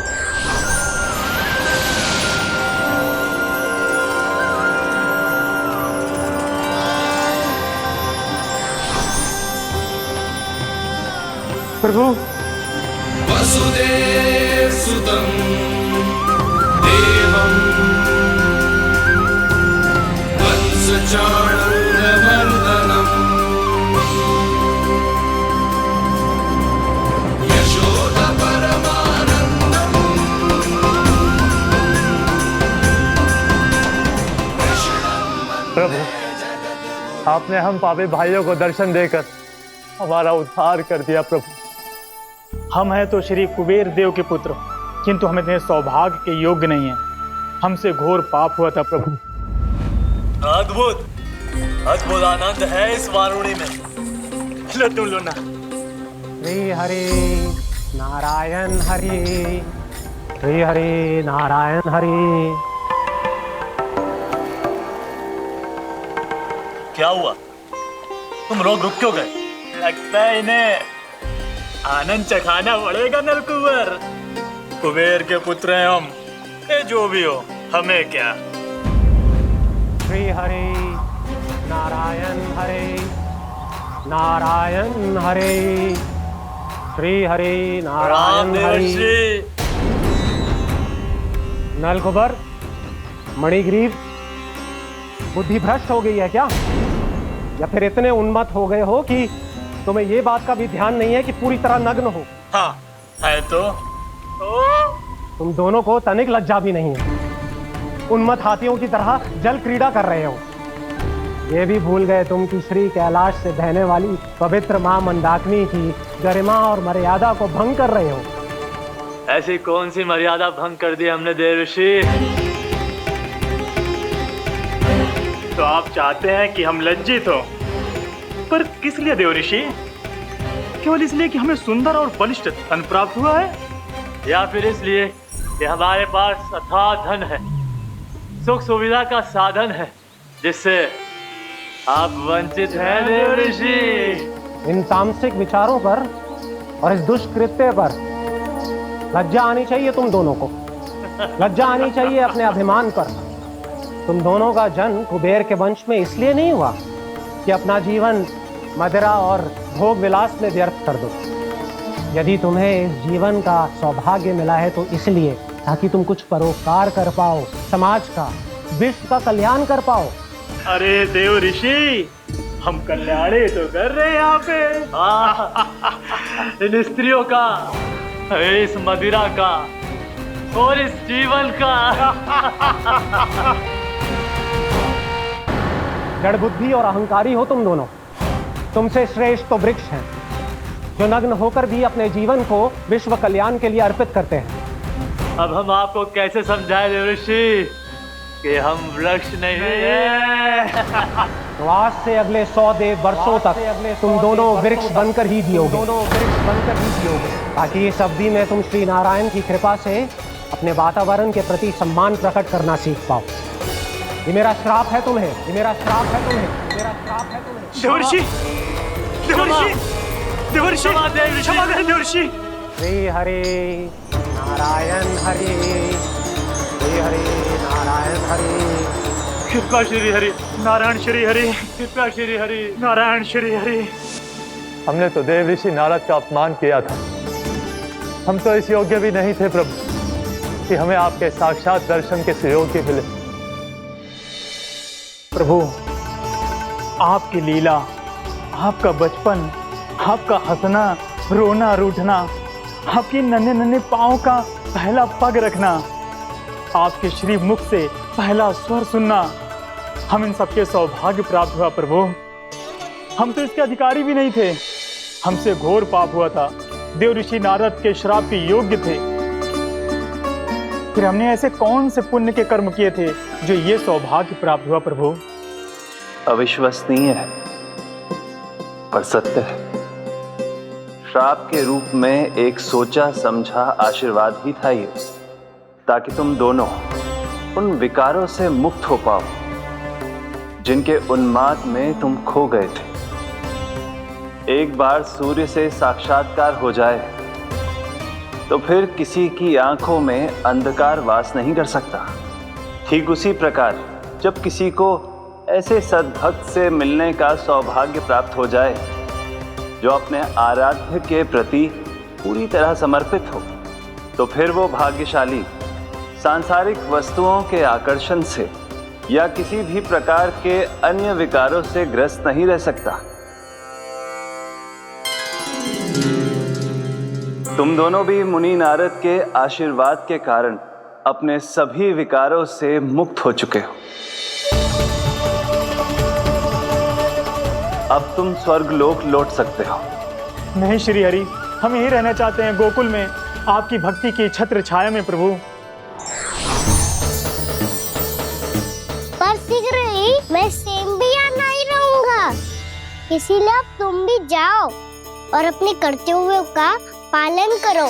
प्रभु वसुदेव सुतं देवं वंशचाणूरमर्दनम् यशोदा परमानंदम्। प्रभु, आपने हम पापी भाइयों को दर्शन देकर हमारा उद्धार कर दिया। प्रभु, हम हैं तो श्री कुबेर देव के पुत्र, किंतु हम इतने सौभाग्य के योग्य नहीं हैं। हमसे घोर पाप हुआ था प्रभु। अद्भुत अद्भुत आनंद है इस वारुणी में। लो तुम लो ना। श्री हरि नारायण हरि, श्री हरि नारायण हरि। क्या हुआ, तुम लोग रुक क्यों गए? लगता है इन्हें आनंद चखाना पड़ेगा नलकुंवर। कुबेर के पुत्र हैं हम, ये जो भी हो हमें क्या। श्री हरि नारायण हरि, नारायण हरि, श्री हरि नारायण हरि। नलकुबर, मणिग्रीव, बुद्धि भ्रष्ट हो गई है क्या? या फिर इतने उन्मत्त हो गए हो कि तुम्हें ये बात का भी ध्यान नहीं है कि पूरी तरह नग्न हो? हाँ है तो। तुम दोनों को तनिक लज्जा भी नहीं है। उन्मत्त हाथियों की तरह जल क्रीड़ा कर रहे हो। ये भी भूल गए तुम कि श्री कैलाश से बहने वाली पवित्र मां मंदाकिनी की गरिमा और मर्यादा को भंग कर रहे हो। ऐसी कौन सी मर्यादा भंग कर दी हमने देव ऋषि? तो आप चाहते हैं कि हम लज्जित हो, पर किस लिए देव ऋषि? केवल इसलिए कि हमें सुंदर और बलिष्ठ धन प्राप्त हुआ है, या फिर इसलिए कि हमारे पास अथाह धन है, सुख सुविधा का साधन है, जिससे आप वंचित हैं देव ऋषि? इन तामसिक विचारों पर और इस दुष्कृत्य पर लज्जा आनी चाहिए तुम दोनों को। लज्जा आनी चाहिए अपने अभिमान पर। तुम दोनों का जन्म कुबेर के वंश में इसलिए नहीं हुआ कि अपना जीवन मदिरा और भोग विलास में व्यर्थ कर दो। यदि तुम्हें इस जीवन का सौभाग्य मिला है तो इसलिए ताकि तुम कुछ परोपकार कर पाओ, समाज का, विश्व का कल्याण कर पाओ। अरे देव ऋषि, हम कल्याण तो कर रहे हैं यहाँ पे। इन स्त्रियों का, इस मदिरा का और इस जीवन का। जड़ बुद्धि और अहंकारी हो तुम दोनों। तुमसे श्रेष्ठ तो वृक्ष हैं, जो नग्न होकर भी अपने जीवन को विश्व कल्याण के लिए अर्पित करते हैं। अब हम आपको कैसे समझाएं देव ऋषि कि हम वृक्ष नहीं हैं? तो आज से अगले 100 वर्षों तक तुम दोनों वृक्ष बनकर ही जियोगे। ताकि इस अवधि में तुम श्री नारायण की कृपा से अपने वातावरण के प्रति सम्मान प्रकट करना सीख पाओ। ये मेरा श्राप है तुम्हें, ये मेरा श्राप है तुम्हें, मेरा श्राप है तुम्हें। देवर्षि, देवर्षि, देवर्षि, क्षमा करें देवर्षि। श्री हरि नारायण हरि, श्री हरि नारायण हरि। कृपा श्री हरि नारायण श्री हरि, कृपा श्री हरि नारायण श्री हरि। हमने तो देव ऋषि नारद का अपमान किया था। हम तो इस योग्य भी नहीं थे प्रभु कि हमें आपके साक्षात दर्शन के सुयोग्य मिले। प्रभु, आपकी लीला, आपका बचपन, आपका हंसना, रोना, रूठना, आपके नन्हे नन्हे पाँव का पहला पग रखना, आपके श्री मुख से पहला स्वर सुनना, हम इन सबके सौभाग्य प्राप्त हुआ प्रभु। हम तो इसके अधिकारी भी नहीं थे। हमसे घोर पाप हुआ था, देव ऋषि नारद के श्राप के योग्य थे। फिर हमने ऐसे कौन से पुण्य के कर्म किए थे जो ये सौभाग्य प्राप्त हुआ प्रभु? अविश्वसनीय है पर सत्य है। श्राप के रूप में एक सोचा समझा आशीर्वाद ही था ये, ताकि तुम दोनों उन विकारों से मुक्त हो पाओ जिनके उन्माद में तुम खो गए थे। एक बार सूर्य से साक्षात्कार हो जाए तो फिर किसी की आंखों में अंधकार वास नहीं कर सकता। ठीक उसी प्रकार जब किसी को ऐसे सद्भक्त से मिलने का सौभाग्य प्राप्त हो जाए जो अपने आराध्य के प्रति पूरी तरह समर्पित हो, तो फिर वो भाग्यशाली सांसारिक वस्तुओं के आकर्षण से या किसी भी प्रकार के अन्य विकारों से ग्रस्त नहीं रह सकता। तुम दोनों भी मुनि नारद के आशीर्वाद के कारण अपने सभी विकारों से मुक्त हो चुके हो। अब तुम स्वर्गलोक लौट सकते हो। नहीं श्री हरि, हम यही रहना चाहते हैं गोकुल में, आपकी भक्ति की छत्र छाया में प्रभु। पर शीघ्र ही मैं इसीलिए अब तुम भी जाओ और अपने कर्तव्यों का पालन करो।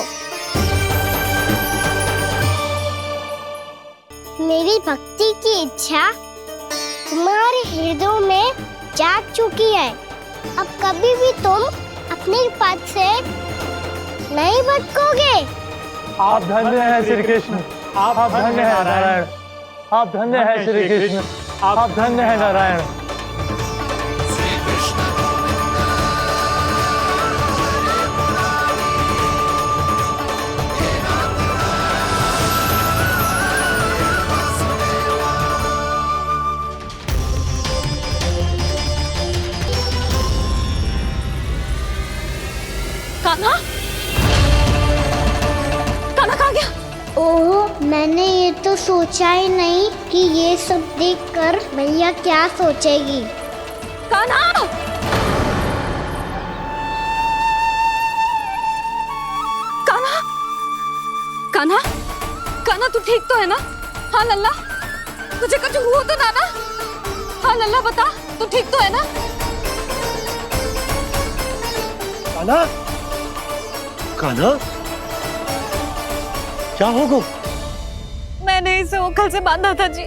मेरी भक्ति की इच्छा तुम्हारे हृदय में जाग चुकी है। अब कभी भी तुम अपने पद से नहीं भटकोगे। आप धन्य हैं श्री कृष्ण, आप धन्य हैं नारायण, आप धन्य हैं श्री कृष्ण, आप धन्य हैं नारायण। कान्हा, कान्हा कहाँ गया? ओह, मैंने ये तो सोचा ही नहीं कि ये सब देखकर भैया क्या सोचेगी। कान्हा! कान्हा! कान्हा! कान्हा तू ठीक तो है ना? हाँ लल्ला, तुझे कुछ हुआ तो ना? हाँ लल्ला बता, तू ठीक तो है ना? कान्हा, कान्हा, क्या होगा? मैंने इसे ओखल से बांधा था जी,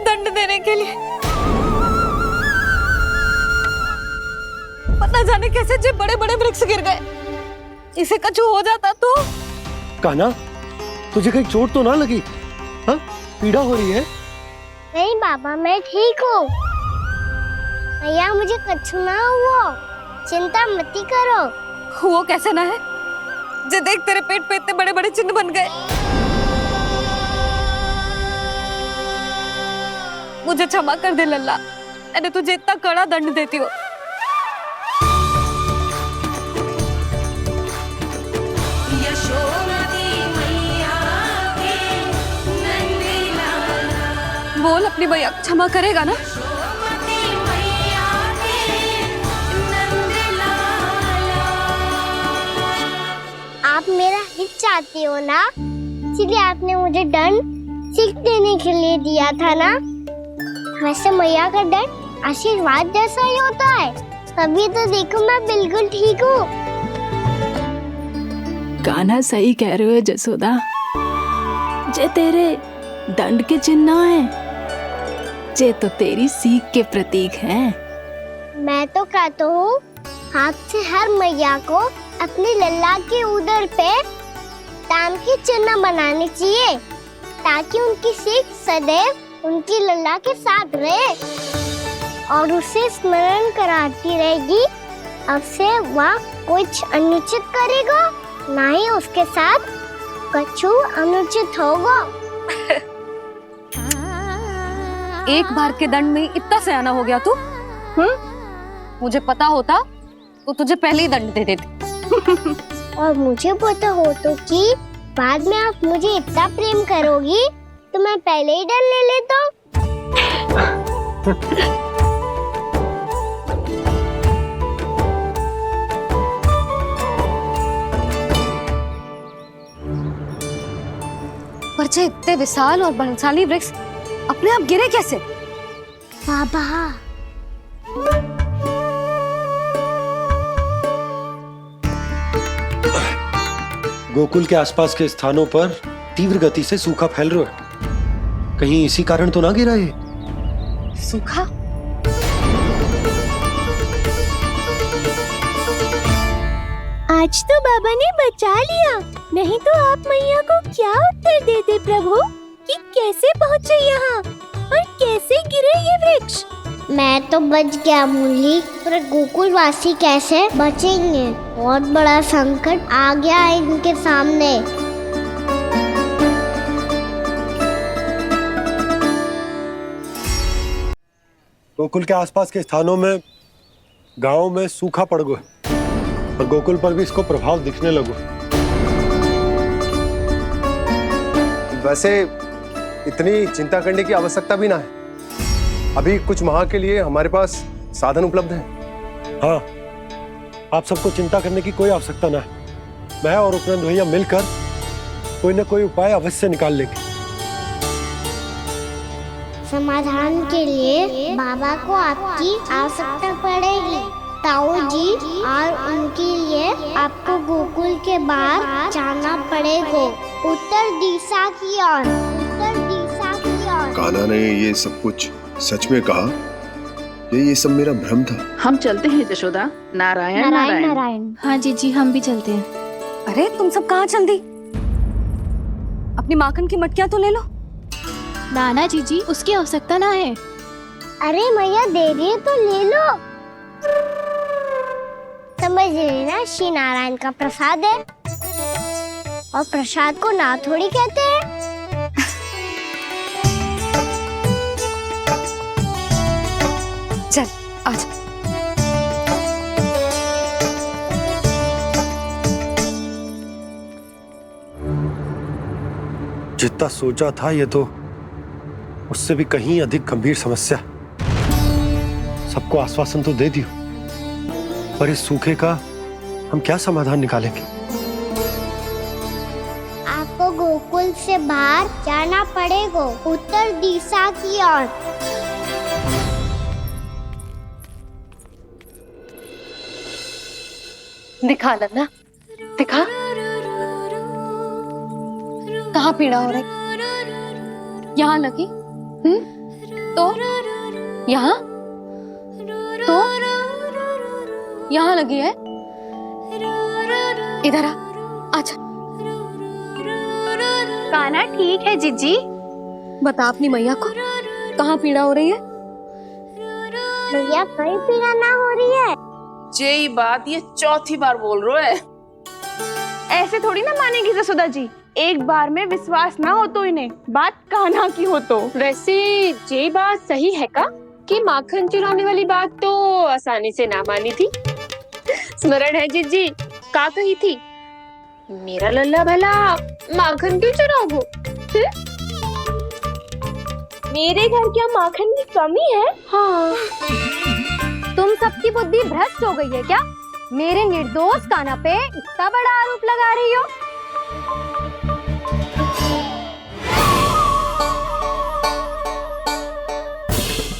दंड देने के लिए। पता जाने कैसे जो बड़े बड़े वृक्ष गिर गए। इसे कुछ हो जाता तो? कान्हा, तुझे कहीं चोट तो ना लगी? हाँ, पीड़ा हो रही है? नहीं बाबा, मैं ठीक हूँ। भैया मुझे कुछ ना हुआ, चिंता मत करो। वो कैसे ना है? जे देख तेरे पेट पे इतने बड़े बड़े चिन्ह बन गए। मुझे क्षमा कर दे लल्ला, मैंने तुझे इतना कड़ा दंड देती हूँ। बोल अपनी भैया क्षमा करेगा ना? आप मेरा हित चाहती हो ना, इसलिए आपने मुझे दंड सीख देने के लिए दिया था ना। वैसे मैया का दंड आशीर्वाद जैसा ही होता है, तभी तो देखो मैं बिल्कुल ठीक हूँ। कान्हा सही कह रहे हो जसोदा, जे तेरे दंड के चिन्ह है, जे तो तेरी सीख के प्रतीक हैं। मैं तो कहता हूँ हाथ से हर मैया को अपनी लल्ला के उदर पे ताम की चिन्ह बनानी चाहिए, ताकि उनकी सीख सदैव उनकी लल्ला के साथ रहे और उसे स्मरण कराती रहेगी। अब से वह कुछ अनुचित करेगा, ना ही उसके साथ कुछ अनुचित होगा। एक बार के दंड में इतना सयाना हो गया तू? मुझे पता होता तो तुझे पहले ही दंड दे देती। और मुझे पता हो तो कि बाद में आप मुझे इतना प्रेम करोगी तो मैं पहले ही दंड ले लेता। पर जे इतने विशाल और बलशाली वृक्ष अपने आप गिरे कैसे? बाबा, गोकुल के आसपास के स्थानों पर तीव्र गति से सूखा फैल रहा है। कहीं इसी कारण तो ना गिरा ये? सूखा? आज तो बाबा ने बचा लिया, नहीं तो आप मैया को क्या उत्तर देते प्रभु कि कैसे पहुँचे यहाँ और कैसे गिरे ये वृक्ष। मैं तो बच गया मुरली, पर गोकुल वासी कैसे बचेंगे? बहुत बड़ा संकट आ गया है इनके सामने। गोकुल के आसपास के स्थानों में, गांवों में सूखा पड़ गया और गोकुल पर भी इसको प्रभाव दिखने लगा। वैसे इतनी चिंता करने की आवश्यकता भी ना है। अभी कुछ माह के लिए हमारे पास साधन उपलब्ध है। हाँ, आप सबको चिंता करने की कोई आवश्यकता ना है। मैं और उपनंद भैया मिलकर कोई न कोई उपाय अवश्य निकाल लेंगे। समाधान के लिए बाबा को आपकी आवश्यकता पड़ेगी। ताऊ जी और उनके लिए आपको गोकुल के बाहर जाना पड़ेगा, उत्तर दिशा की ओर, उत्तर दिशा की ओर। कान्हा ने ये सब कुछ सच में कहा? ये सब मेरा भ्रम था? हम चलते हैं जशोदा। नारायण नारायण नारायण। हाँ जीजी, हम भी चलते हैं। अरे तुम सब कहाँ चल दी? अपनी माखन की मटकियाँ तो ले लो। नाना जीजी, उसकी आवश्यकता ना है। अरे मैया दे रही है तो ले लो। समझ रही ना, श्री नारायण का प्रसाद है और प्रसाद को ना थोड़ी कहते हैं। चल आज। जितना सोचा था ये तो उससे भी कहीं अधिक गंभीर समस्या। सबको आश्वासन तो दे दियो, पर इस सूखे का हम क्या समाधान निकालेंगे? आपको गोकुल से बाहर जाना पड़ेगा, उत्तर दिशा की ओर। दिखा लन्ना, दिखा। कहाँ पीड़ा हो रही? यहाँ लगी? तो यहाँ? तो यहाँ लगी है? इधर आ, आजा। कान्हा ठीक है जीजी। बता अपनी मैया को कहाँ पीड़ा हो रही है? मैया कहीं पीड़ा ना हो रही है। यही बात ये चौथी बार बोल रहे है। ऐसे थोड़ी ना मानेगी जसोदा जी। एक बार में विश्वास ना हो तो इन्हें, बात कान्हा की हो तो। वैसे ये बात सही है का कि माखन चुराने वाली बात तो आसानी से ना मानी थी। स्मरण है जीजी का कही थी, मेरा लल्ला भला माखन क्यों चुराओगे? मेरे घर क्या माखन की कमी है? हाँ। तुम सबकी बुद्धि भ्रष्ट हो गई है क्या? मेरे निर्दोष कान्हा पे इतना बड़ा आरोप लगा रही हो?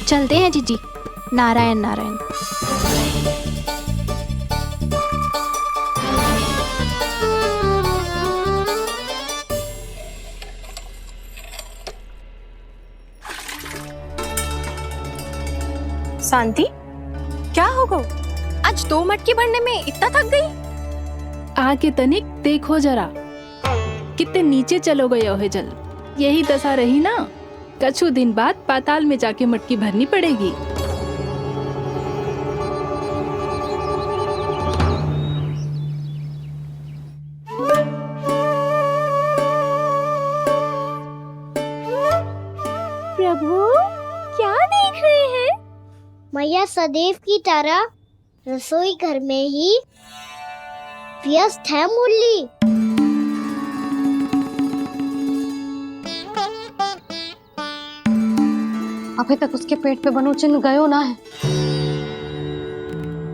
चलते हैं जीजी। नारायण नारायण। शांति, क्या होगा? आज 2 मटकी भरने में इतना थक गई? आके तनिक देखो जरा, कितने नीचे चलो गए हो जल। यही दशा रही ना, कछु दिन बाद पाताल में जाके मटकी भरनी पड़ेगी। प्रभु क्या देख रहे हैं? मैया सदैव की तरह रसोई घर में ही व्यस्त है मुरली। अभी तक उसके पेट पे बनो चिन्ह गयो ना है।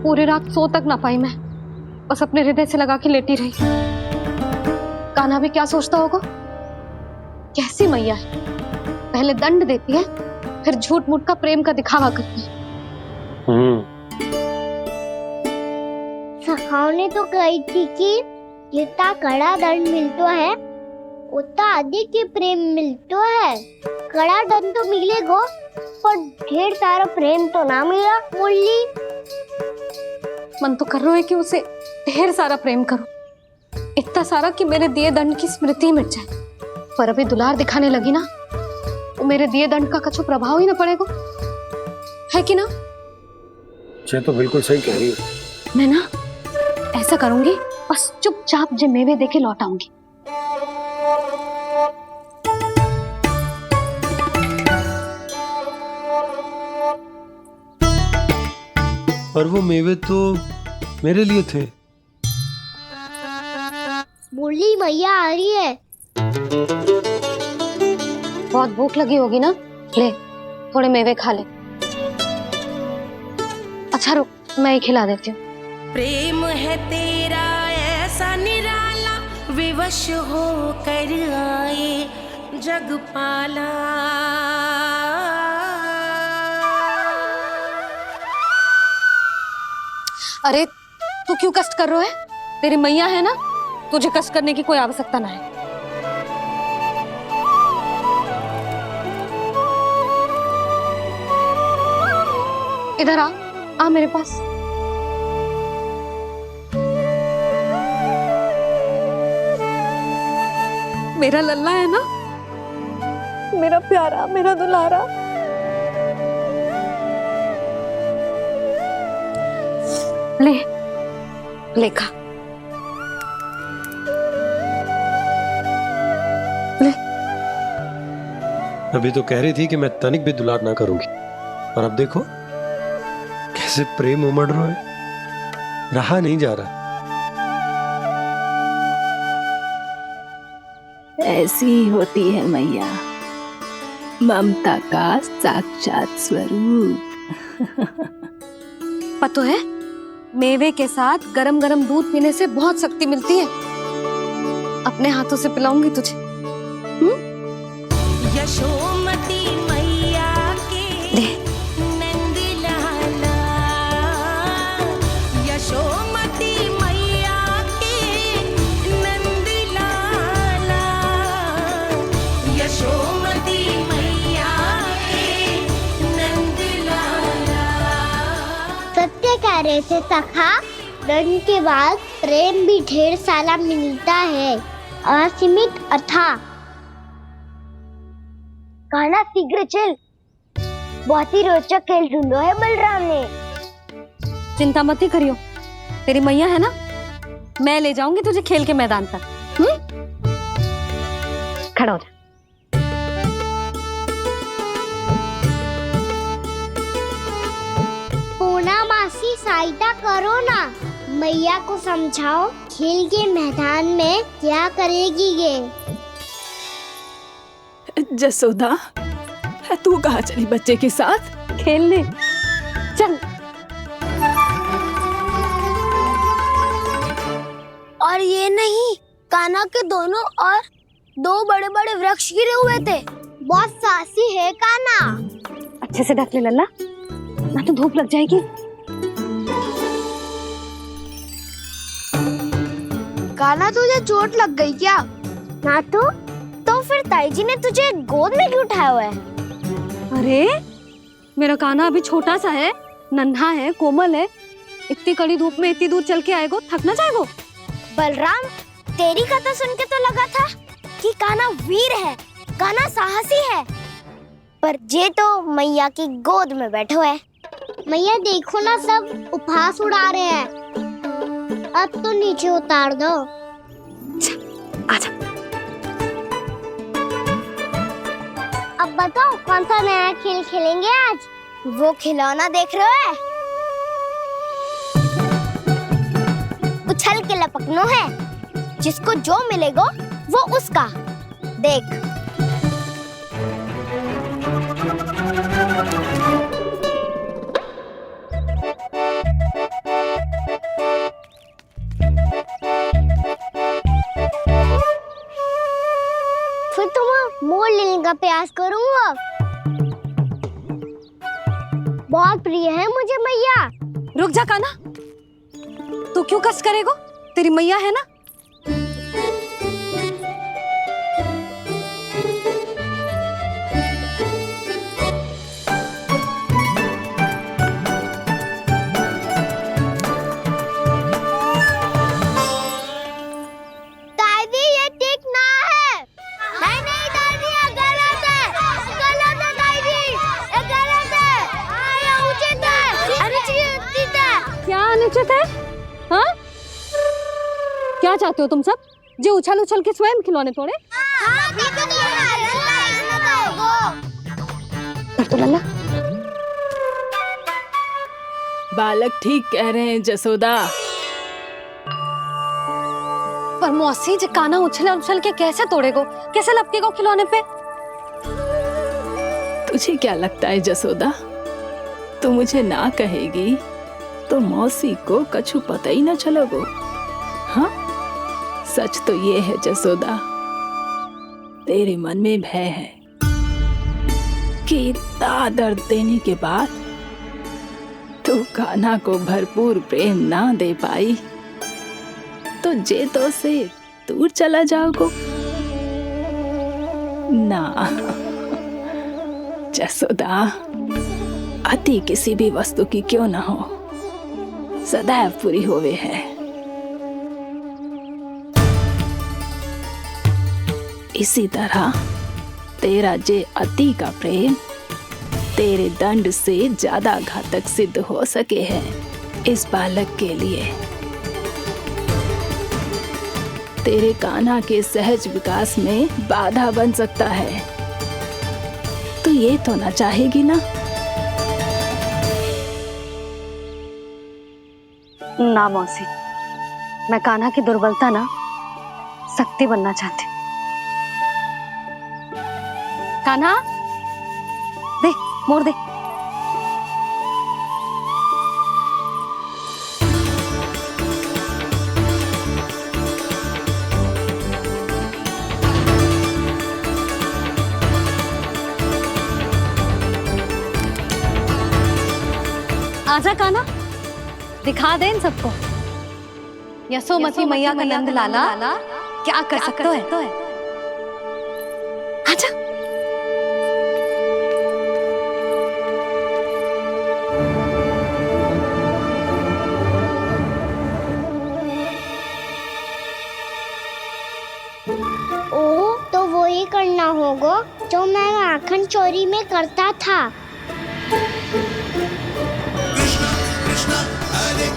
पूरी रात सो तक ना पाई मैं, बस अपने हृदय से लगा के लेटी रही। कान्हा भी क्या सोचता होगा? कैसी मैया है, पहले दंड देती है फिर झूठ मूठ का प्रेम का दिखावा करती है। सखाओ ने तो कही थी कि जितना कड़ा दंड मिलता है उतना अधिक ही प्रेम मिलता है। कड़ा दंड तो मिलेगा पर ढेर सारा प्रेम तो ना मिला मुरली। मन तो कर रहा है कि उसे ढेर सारा प्रेम करूं, इतना सारा कि मेरे दिए दंड की स्मृति मिट जाए। पर अभी दुलार दिखाने लगी ना, वो मेरे दिए दंड का कछु प्रभाव ही ना पड़ेगा, है कि ना? ये तो बिल्कुल सही कह रही हो। मैं ना ऐसा करूंगी, बस चुपचाप जे मेवे देके लौट आऊंगी। पर वो मेवे तो मेरे लिए थे। मुरली मैया आ रही है। बहुत भूख लगी होगी ना, ले थोड़े मेवे खा ले। अच्छा रुक, मैं ही खिला देती हूँ। प्रेम है तेरा ऐसा निराला, विवश हो कर आए जगपाला। अरे तू क्यों कष्ट कर रहा है? तेरी मैया है ना, तुझे कष्ट करने की कोई आवश्यकता ना है। इधर आ मेरे पास। मेरा लल्ला है ना, मेरा प्यारा, मेरा दुलारा। ले खा। अभी तो कह रही थी कि मैं तनिक भी दुलार ना करूंगी, और अब देखो कैसे प्रेम उमड़ रहा है, रहा नहीं जा रहा। ऐसी ही होती है मैया, ममता का साक्षात स्वरूप। पता है, मेवे के साथ गरम गरम दूध पीने से बहुत शक्ति मिलती है। अपने हाथों से पिलाऊंगी तुझे। यशोमती मैया के नंद लाला, यशोमती मैया के नंद लाला, यशोमती मैया के नंद लाला। सत्य कह रहे थे सखा, दंड के बाद प्रेम भी ढेर सारा मिलता है, असीमित अथाह। कान्हा शीघ्र चल, बहुत ही रोचक खेल ढूंढो है बलराम ने। चिंता मत ही करियो, तेरी मैया है ना, मैं ले जाऊंगी तुझे खेल के मैदान तक। खड़ा हो जा। पूना मासी सहायता करो ना, मैया को समझाओ खेल के मैदान में क्या करेगी ये। जसोदा, तू कहाँ चली बच्चे के साथ? खेलने चल। और ये नहीं, कान्हा के दोनों और दो बड़े बड़े वृक्ष गिरे हुए थे। बहुत साहसी है कान्हा। अच्छे से ढक ले लल्ला, ना तो धूप लग जाएगी। कान्हा तुझे चोट लग गई क्या? ना तो फिर ताई जी ने तुझे गोद में क्यों उठाया हुआ है? अरे मेरा कान्हा अभी छोटा सा है, नन्हा है, कोमल है। इतनी कड़ी धूप में इतनी दूर चल के आएगो, थक ना जाएगो। बलराम, तेरी कथा सुन के तो लगा था कि कान्हा वीर है, कान्हा साहसी है, पर जे तो मैया की गोद में बैठो है। मैया देखो ना, सब उपहास उड़ा रहे हैं। अब तो नीचे उतार दो। आजा। अब बताओ कौन सा नया खेल खेलेंगे आज? वो खिलौना देख रहे हो? उछल के लपकनो है, जिसको जो मिलेगा वो उसका। देख, फिर तुम मोड़ लेने का प्रयास करूंगा। बहुत प्रिय है मुझे मैया। रुक जा कान्हा, तू क्यों कष्ट करेगो? तेरी मैया है ना। दादी, ये ठीक ना है। नहीं नहीं दादी, ये गलत है। गलत है दादी, ये गलत है। ये उचित है, अनुचित है। क्या अनुचित है? हाँ? क्या चाहते हो तुम सब? जो उछल उछल के स्वयं खिलौने तोड़े? तो लल्ला, बालक ठीक कह रहे हैं जसोदा। पर मौसी, जो कान्हा उछल उछल के कैसे तोड़ेगो, कैसे लपकेगो खिलौने पे? तुझे क्या लगता है जसोदा, तू मुझे ना कहेगी तो मौसी को कछु पता ही ना चलोगो। हाँ, सच तो ये है जसोदा, तेरे मन में भय है कि इतना दर्द देने के बाद तू कान्हा को भरपूर प्रेम ना दे पाई तो जेतो से दूर चला जाओगो ना। जसोदा, अति किसी भी वस्तु की क्यों ना हो, सदैव पूरी होवे है। इसी तरह तेरा जे अति का प्रेम तेरे दंड से ज्यादा घातक सिद्ध हो सके है इस बालक के लिए। तेरे कान्हा के सहज विकास में बाधा बन सकता है। तो ये तो ना चाहेगी ना? ना मौसी, मैं कान्हा की दुर्बलता ना शक्ति बनना चाहती हूँ। कान्हा, दे मोड़ दे। आजा कान्हा, दिखा दे इन सबको यशोमती मैया का नंद लाला क्या कर सकता है। आजा। ओ, तो वो ही करना होगा जो मैं माखन चोरी में करता था।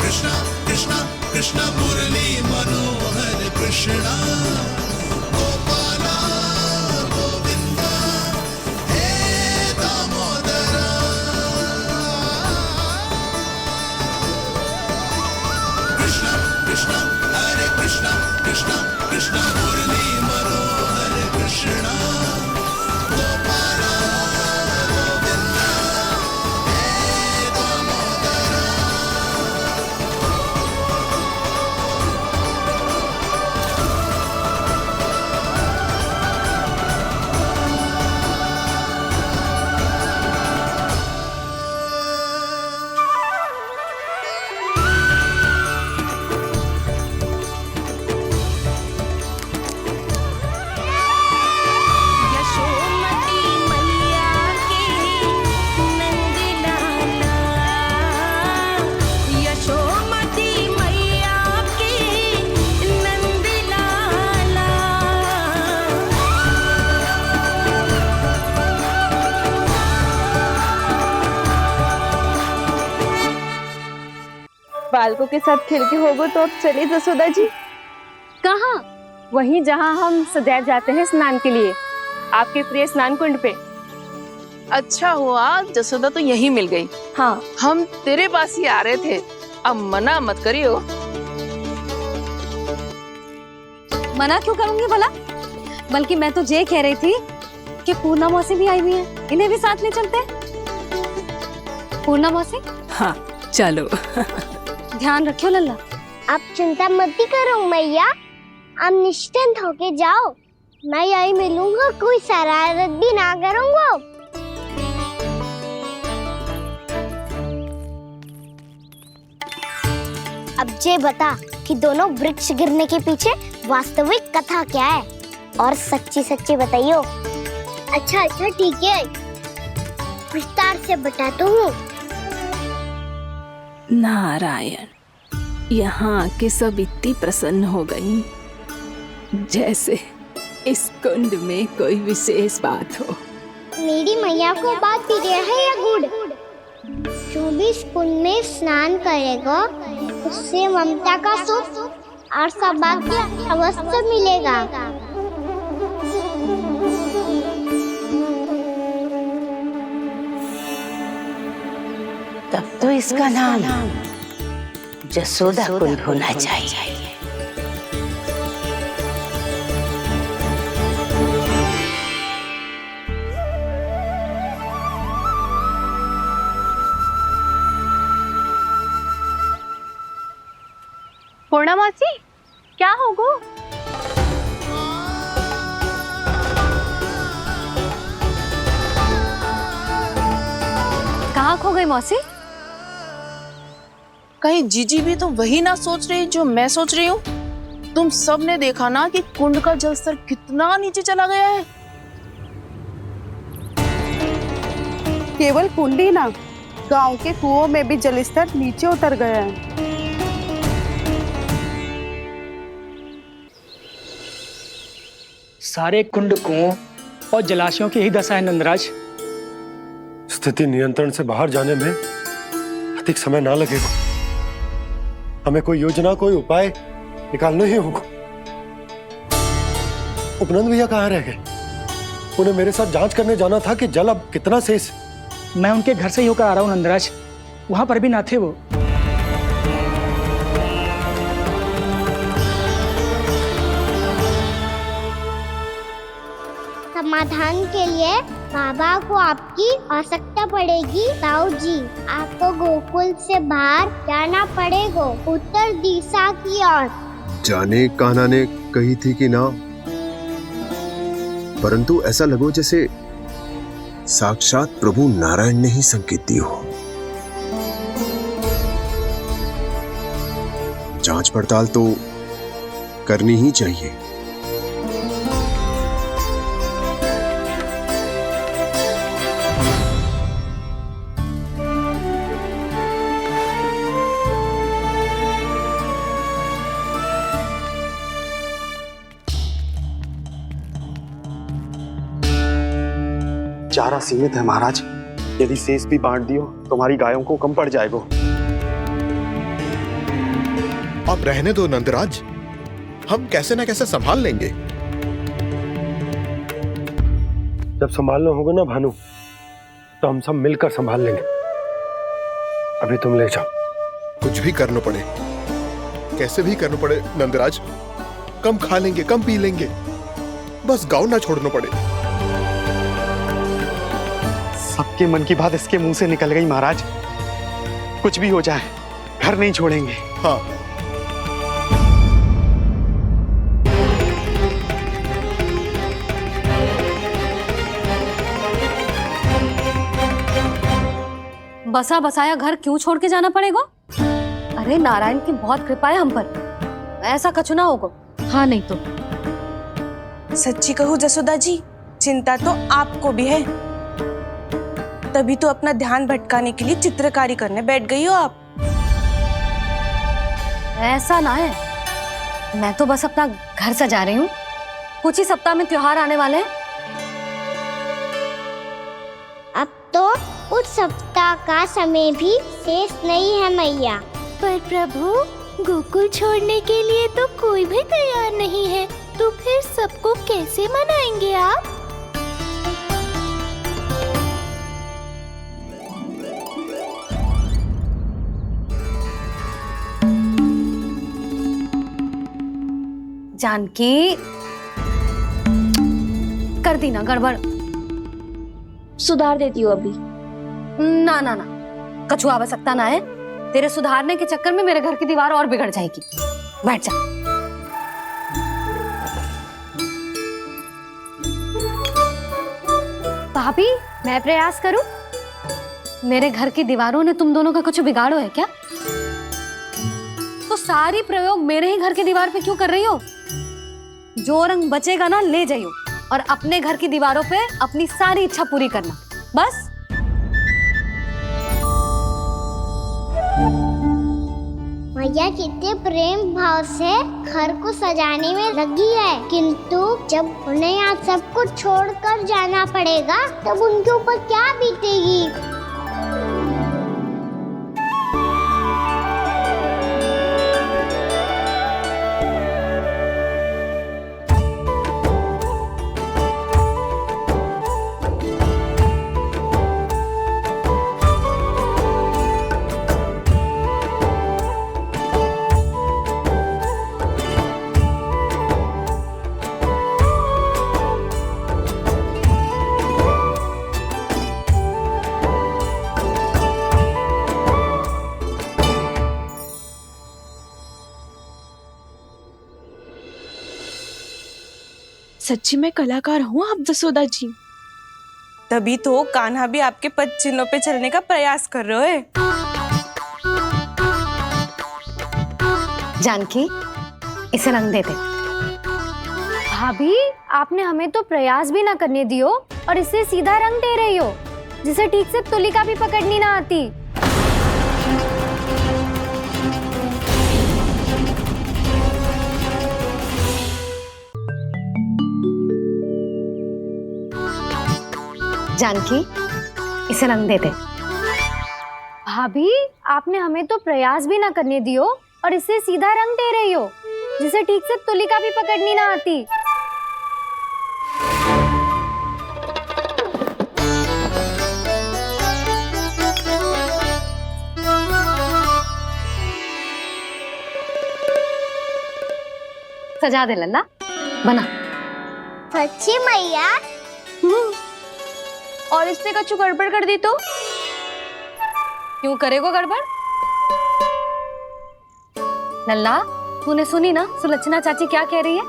कृष्णा कृष्णा कृष्णा मुरली मनोहर कृष्णा गोपाला गोविंदा हे दामोदरा। कृष्णा कृष्णा हरे कृष्णा कृष्णा कृष्णा मुरली मनोहर कृष्णा गोपाला गोविंदा हे दामोदरा। बालकों के साथ खेल के होगो तो अब चलिए जसोदा जी। कहाँ? वहीं जहाँ हम सदैव जाते हैं स्नान के लिए, आपके प्रिय स्नान कुंड पे। अच्छा हुआ जसोदा तो यहीं मिल गई। हाँ, हम तेरे पास ही आ रहे थे, अब मना मत करियो। मना क्यों करूंगी भला? बल्कि मैं तो ये कह रही थी कि पूर्णा मौसी भी आई हुई है, इन्हें भी साथ ले चलते हैं। पूर्णा मौसी, हाँ चलो। ध्यान रखियो लल्ला। आप चिंता मत करो मैया, आप निश्चिंत होके जाओ, मैं यही मिलूंगा, कोई शरारत भी ना करूंगा। अब ये बता कि दोनों वृक्ष गिरने के पीछे वास्तविक कथा क्या है, और सच्ची सच्ची बताइयो। अच्छा अच्छा ठीक है, विस्तार से बताता हूँ। नारायण, यहाँ के सब इतनी प्रसन्न हो गई जैसे इस कुंड में कोई विशेष बात हो। मेरी मैया को बात प्रिय है या गुड़? जो भी इस कुंड में स्नान करेगा उससे ममता का सुख और सौभाग्य अवश्य मिलेगा। तब तो इसका नाम जसोदा कुंड होना चाहिए। पूर्णा मौसी, क्या होगो? कहाँ खो गई मौसी? कहीं जीजी भी तो वही ना सोच रही जो मैं सोच रही हूँ। तुम सब ने देखा ना कि कुंड का जलस्तर कितना नीचे चला गया है। केवल कुंड ही ना, गांव के कुओं में भी जलस्तर नीचे उतर गया है। सारे कुंड कुओं और जलाशयों की ही दशा है नंदराज। स्थिति नियंत्रण से बाहर जाने में अधिक समय ना लगेगा। हमें कोई योजना, कोई उपाय निकालना ही होगा। उपनंद भैया कहाँ रह गए? उन्हें मेरे साथ जांच करने जाना था कि जल अब कितना शेष। मैं उनके घर से ही होकर आ रहा हूँ नंदराज, वहां पर भी ना थे वो। समाधान के लिए बाबा को आपकी आवश्यकता पड़ेगी। ताऊ जी, आपको गोकुल से बाहर जाना पड़ेगा, उत्तर दिशा की ओर। जाने कान्हा ने कही थी कि ना, परंतु ऐसा लगो जैसे साक्षात प्रभु नारायण ने ही संकेत दी हो। जांच पड़ताल तो करनी ही चाहिए। चारा सीमित है महाराज, यदि शेष भी बांट दियो तो हमारी गायों को कम पड़ जाएगा। अब रहने दो नंदराज, हम कैसे न कैसे संभाल लेंगे। जब संभालना होगा ना भानु, तो हम सब मिलकर संभाल लेंगे। अभी तुम ले जाओ। कुछ भी करना पड़े, कैसे भी करना पड़े नंदराज, कम खा लेंगे, कम पी लेंगे, बस गाँव ना छोड़ना पड़े। सबके मन की बात इसके मुंह से निकल गई महाराज। कुछ भी हो जाए, घर नहीं छोड़ेंगे। हाँ, बसा बसाया घर क्यों छोड़ के जाना पड़ेगा? अरे नारायण की बहुत कृपा है हम पर, ऐसा कछु ना होगा। हाँ नहीं तो। सच्ची कहूँ जसोदा जी, चिंता तो आपको भी है, तभी तो अपना ध्यान भटकाने के लिए चित्रकारी करने बैठ गई हो आप। ऐसा ना है, मैं तो बस अपना घर सजा रही हूँ। कुछ ही सप्ताह में त्योहार आने वाले हैं। अब तो उस सप्ताह का समय भी शेष नहीं है मैया। पर प्रभु, गोकुल छोड़ने के लिए तो कोई भी तैयार नहीं है, तो फिर सबको कैसे मनाएंगे आप? जानकी, कर दी ना गड़बड़। सुधार देती हूँ अभी। ना ना ना, कछु आवश्यकता ना है। तेरे सुधारने के चक्कर में मेरे घर की दीवार और बिगड़ जाएगी। बैठ जा। भाभी, मैं प्रयास करूं? मेरे घर की दीवारों ने तुम दोनों का कुछ बिगाड़ो है क्या? तो सारी प्रयोग मेरे ही घर की दीवार पे क्यों कर रही हो? जो रंग बचेगा ना ले जाइयो, और अपने घर की दीवारों पे अपनी सारी इच्छा पूरी करना, बस। मैया कितने प्रेम भाव से घर को सजाने में लगी है, किंतु जब उन्हें यहाँ सब कुछ छोड़कर जाना पड़ेगा तब उनके ऊपर क्या बीतेगी? सच्ची में कलाकार हूँ आप जसोदा जी, तभी तो कान्हा भी आपके पद चिन्हों पे चलने का प्रयास कर रहे हैं। जानकी, इसे रंग दे दे। भाभी, आपने हमें तो प्रयास भी ना करने दियो और इसे सीधा रंग दे रही हो, जिसे ठीक से तुलिका भी पकड़नी ना आती। जानकी, इसे रंग दे दे। भाभी, आपने हमें तो प्रयास भी ना करने दियो और इसे सीधा रंग दे रही हो, जिसे ठीक से तुलिका भी पकड़नी ना आती। सजा दे लल्ला, बना। सच्ची मैया? और इसने कछु गड़बड़ कर दी तो? क्यों करेगो गड़बड़? लल्ला, तूने सुनी ना सुलक्षणा चाची क्या कह रही है?